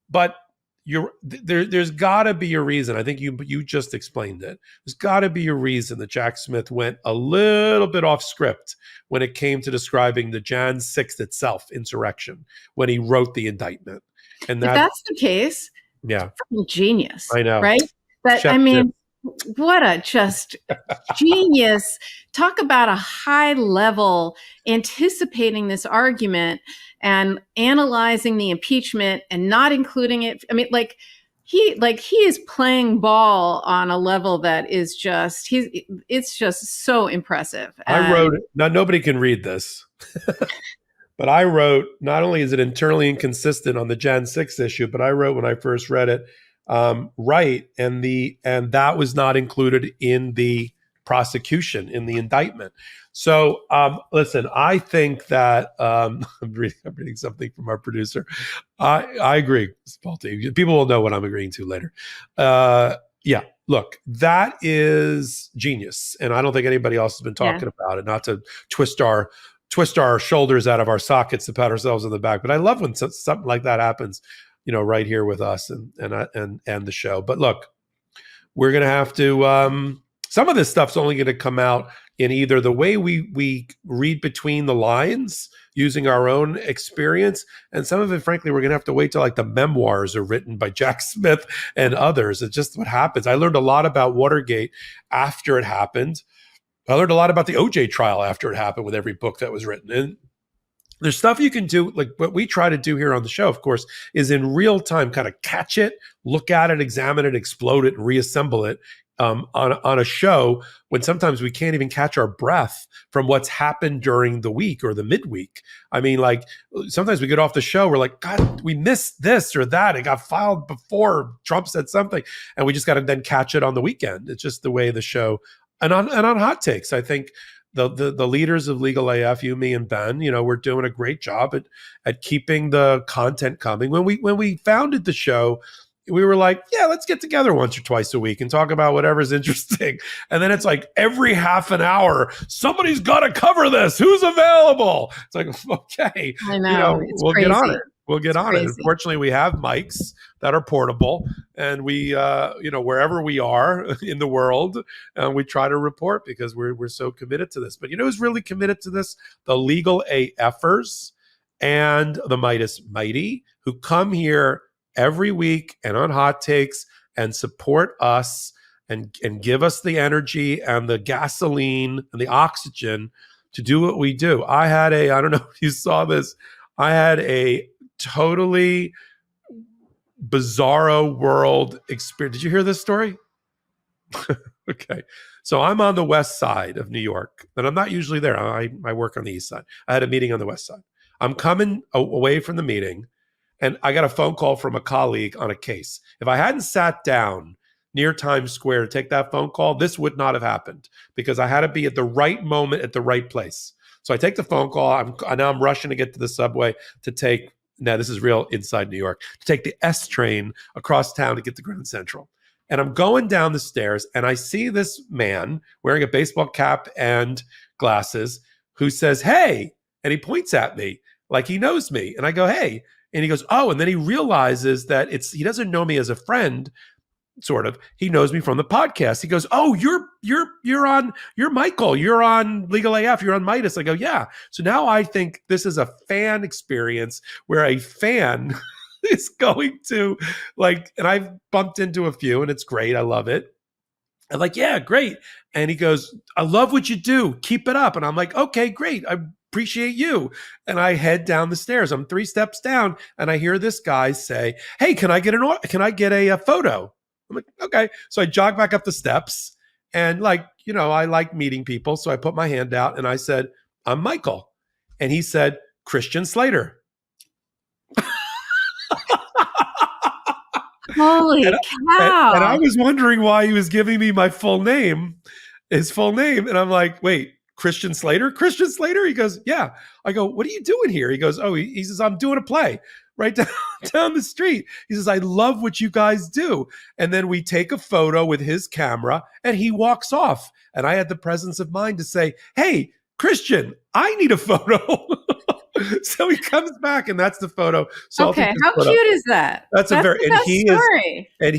But there's got to be a reason. I think you just explained it. There's got to be a reason that Jack Smith went a little bit off script when it came to describing the Jan 6th itself, insurrection, when he wrote the indictment. And if that's the case, genius. I know, right? But I mean, what a just genius. Talk about a high level anticipating this argument and analyzing the impeachment and not including it. I mean, he is playing ball on a level that is it's just so impressive. I wrote it. Now nobody can read this. But I wrote, not only is it internally inconsistent on the Jan 6 issue, but I wrote when I first read it, right, and that was not included in the prosecution, in the indictment. So listen, I think that I'm reading something from our producer. I agree, Spalti. People will know what I'm agreeing to later. Look, that is genius, and I don't think anybody else has been talking about it. Not to twist our shoulders out of our sockets to pat ourselves on the back, but I love when something like that happens, right here with us and the show. But look, we're going to have to, some of this stuff's only going to come out in either the way we read between the lines using our own experience, and some of it, frankly, we're going to have to wait till like the memoirs are written by Jack Smith and others. It's just what happens. I learned a lot about Watergate after it happened. I learned a lot about the OJ trial after it happened with every book that was written. And there's stuff you can do, like what we try to do here on the show, of course, is in real time kind of catch it, look at it, examine it, explode it, and reassemble it on a show when sometimes we can't even catch our breath from what's happened during the week or the midweek. I mean, like sometimes we get off the show, we're like, God, we missed this or that. It got filed before Trump said something, and we just got to then catch it on the weekend. It's just the way the show. And on Hot Takes, I think the leaders of Legal AF, you, me, and Ben, we're doing a great job at keeping the content coming. When we founded the show, we were like, yeah, let's get together once or twice a week and talk about whatever's interesting. And then it's like every half an hour, somebody's got to cover this. Who's available? It's like, okay, I know. We'll get on it. We'll get on it. Unfortunately, we have mics that are portable, and we, wherever we are in the world, we try to report because we're so committed to this. But who's really committed to this? The Legal AFers and the Mighty, who come here every week and on Hot Takes and support us and give us the energy and the gasoline and the oxygen to do what we do. I don't know if you saw this, I had a totally bizarro world experience. Did you hear this story? Okay. So I'm on the west side of New York, and I'm not usually there. I work on the east side. I had a meeting on the west side. I'm coming away from the meeting, and I got a phone call from a colleague on a case. If I hadn't sat down near Times Square to take that phone call, this would not have happened because I had to be at the right moment at the right place. So I take the phone call. Now I'm rushing to get to the subway to take, now this is real inside New York, to take the S train across town to get to Grand Central. And I'm going down the stairs and I see this man wearing a baseball cap and glasses who says, "Hey," and he points at me like he knows me. And I go, "Hey." And he goes, "Oh," and then he realizes that he doesn't know me as a friend, sort of. He knows me from the podcast. He goes, "Oh, you're Michael. You're on Legal AF. You're on Midas." I go, "Yeah." So now I think this is a fan experience where a fan is going to and I've bumped into a few and it's great. I love it. I'm like, "Yeah, great." And he goes, "I love what you do. Keep it up." And I'm like, "Okay, great. I appreciate you." And I head down the stairs. I'm 3 steps down and I hear this guy say, "Hey, can I get a photo?" I'm like, "Okay." So I jog back up the steps and I like meeting people. So I put my hand out and I said, "I'm Michael." And he said, "Christian Slater." Holy cow. And I was wondering why he was giving me his full name. And I'm like, "Wait, Christian Slater? Christian Slater?" He goes, "Yeah." I go, "What are you doing here?" He goes, "Oh," he says, "I'm doing a play right down the street." He says, "I love what you guys do." And then we take a photo with his camera and he walks off. And I had the presence of mind to say, "Hey, Christian, I need a photo." So he comes back and that's the photo. Okay, how cute is that? That's a very, the and best he story. is, and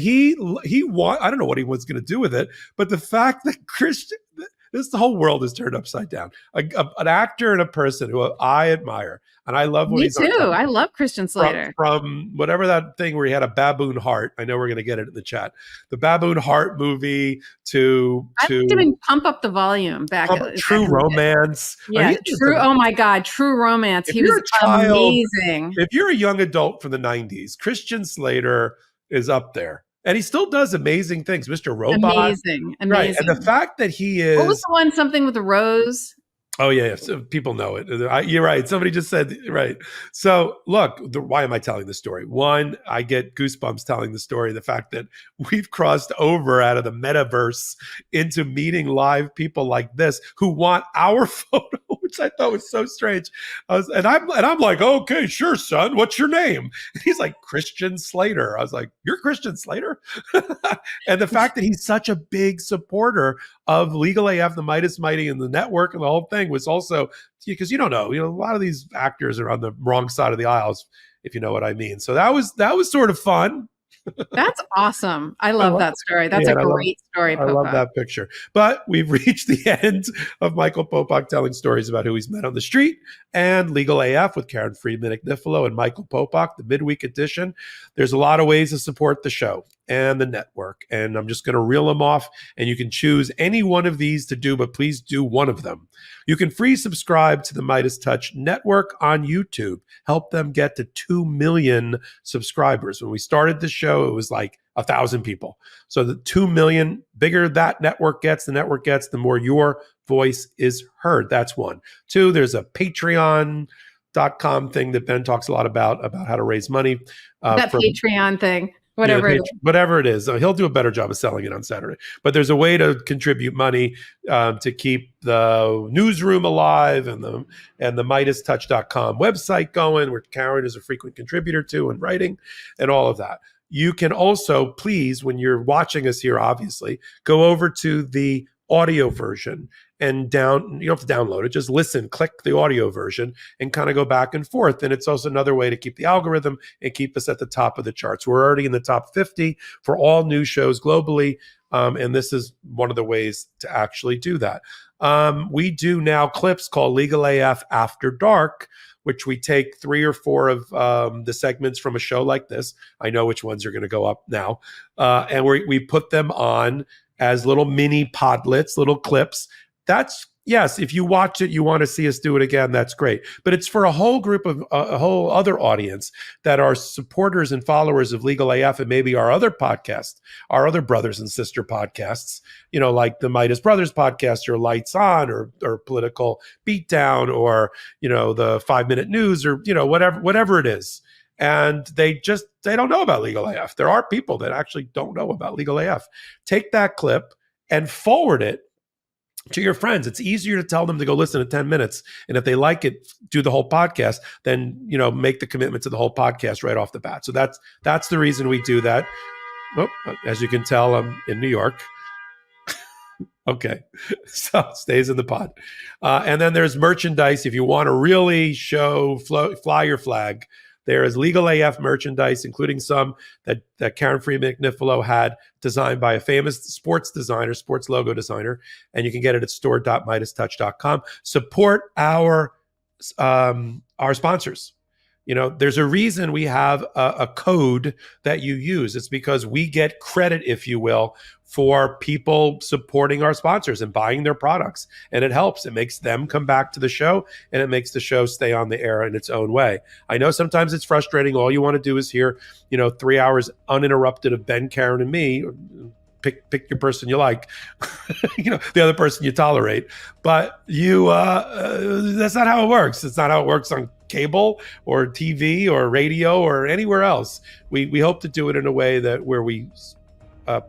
I don't know what he was going to do with it, but the fact that the whole world is turned upside down. An actor and a person who I admire, and I love what Me he's too. I love Christian Slater. From whatever that thing where he had a baboon heart. I know we're going to get it in the chat. The baboon heart movie to I didn't even pump up the volume back. True Romance. Yeah, True. Oh my God, True Romance. He was amazing. If you're a young adult from the 90s, Christian Slater is up there. And he still does amazing things. Mr. Robot. Amazing. Right. And the fact that he is. What was the one, something with the rose? Oh, yeah. So people know it. You're right. Somebody just said, right. So look, why am I telling this story? One, I get goosebumps telling the story. The fact that we've crossed over out of the metaverse into meeting live people like this who want our photo, which I thought was so strange. And I'm like, "Okay, sure, son. What's your name?" And he's like, "Christian Slater." I was like, "You're Christian Slater?" And the fact that he's such a big supporter of Legal AF, the Midas Mighty, and the network and the whole thing was also, because a lot of these actors are on the wrong side of the aisles, if you know what I mean. So that was sort of fun. That's awesome. I love that story. That's a great story, Popok. I love that picture. But we've reached the end of Michael Popok telling stories about who he's met on the street and Legal AF with Karen Friedman Agnifilo and Michael Popok, the midweek edition. There's a lot of ways to support the show and the network. And I'm just going to reel them off, and you can choose any one of these to do, but please do one of them. You can free subscribe to the Midas Touch Network on YouTube. Help them get to 2 million subscribers. When we started the show, it was like 1,000 people. So the 2 million, bigger that network gets, the more your voice is heard. That's one. 2, there's a Patreon.com thing that Ben talks a lot about how to raise money. Patreon thing. Whatever it is. He'll do a better job of selling it on Saturday. But there's a way to contribute money to keep the newsroom alive and the MidasTouch.com website going, where Karen is a frequent contributor to and writing and all of that. You can also, please, when you're watching us here, obviously, go over to the audio version and down. You don't have to download it. Just listen, click the audio version, and kind of go back and forth. And it's also another way to keep the algorithm and keep us at the top of the charts. We're already in the top 50 for all news shows globally. And this is one of the ways to actually do that. We do now clips called Legal AF After Dark, which we take 3 or 4 of the segments from a show like this. I know which ones are going to go up now. And we put them on as little mini podlets, little clips. That's, yes, if you watch it, you want to see us do it again, that's great. But it's for a whole group of a whole other audience that are supporters and followers of Legal AF and maybe our other podcast, our other brothers and sister podcasts, like the Midas Brothers podcast or Lights On or Political Beatdown or, the 5 Minute News or, whatever it is. And they don't know about Legal AF. There are people that actually don't know about Legal AF. Take that clip and forward it to your friends. It's easier to tell them to go listen to 10 minutes. And if they like it, do the whole podcast, then, make the commitment to the whole podcast right off the bat. So that's the reason we do that. Oh, as you can tell, I'm in New York. Okay. So it stays in the pod. And then there's merchandise. If you want to really fly your flag, there is Legal AF merchandise, including some that Karen Friedman Agnifilo had designed by a famous sports logo designer. And you can get it at store.midastouch.com. Support our sponsors. There's a reason we have a code that you use. It's because we get credit, if you will, for people supporting our sponsors and buying their products. And it helps. It makes them come back to the show, and it makes the show stay on the air in its own way. I know sometimes it's frustrating. All you want to do is hear, 3 hours uninterrupted of Ben, Karen, and me. Pick your person you like, the other person you tolerate. But that's not how it works. It's not how it works on cable or TV or radio or anywhere else. We hope to do it in a way where we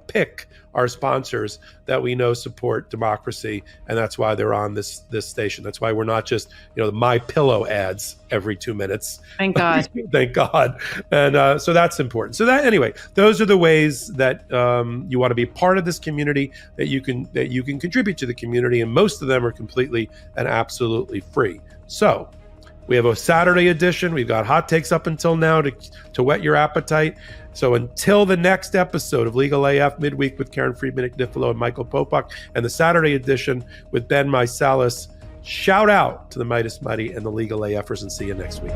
pick our sponsors that we know support democracy, and that's why they're on this station. That's why we're not just the My Pillow ads every 2 minutes. Thank God. Thank God. And so that's important. So anyway, those are the ways that you want to be part of this community, that you can contribute to the community, and most of them are completely and absolutely free. So we have a Saturday edition. We've got hot takes up until now to whet your appetite. So until the next episode of Legal AF Midweek with Karen Friedman Agnifilo and Michael Popok, and the Saturday edition with Ben Meiselas, shout out to the Midas Mighty and the Legal AFers, and see you next week.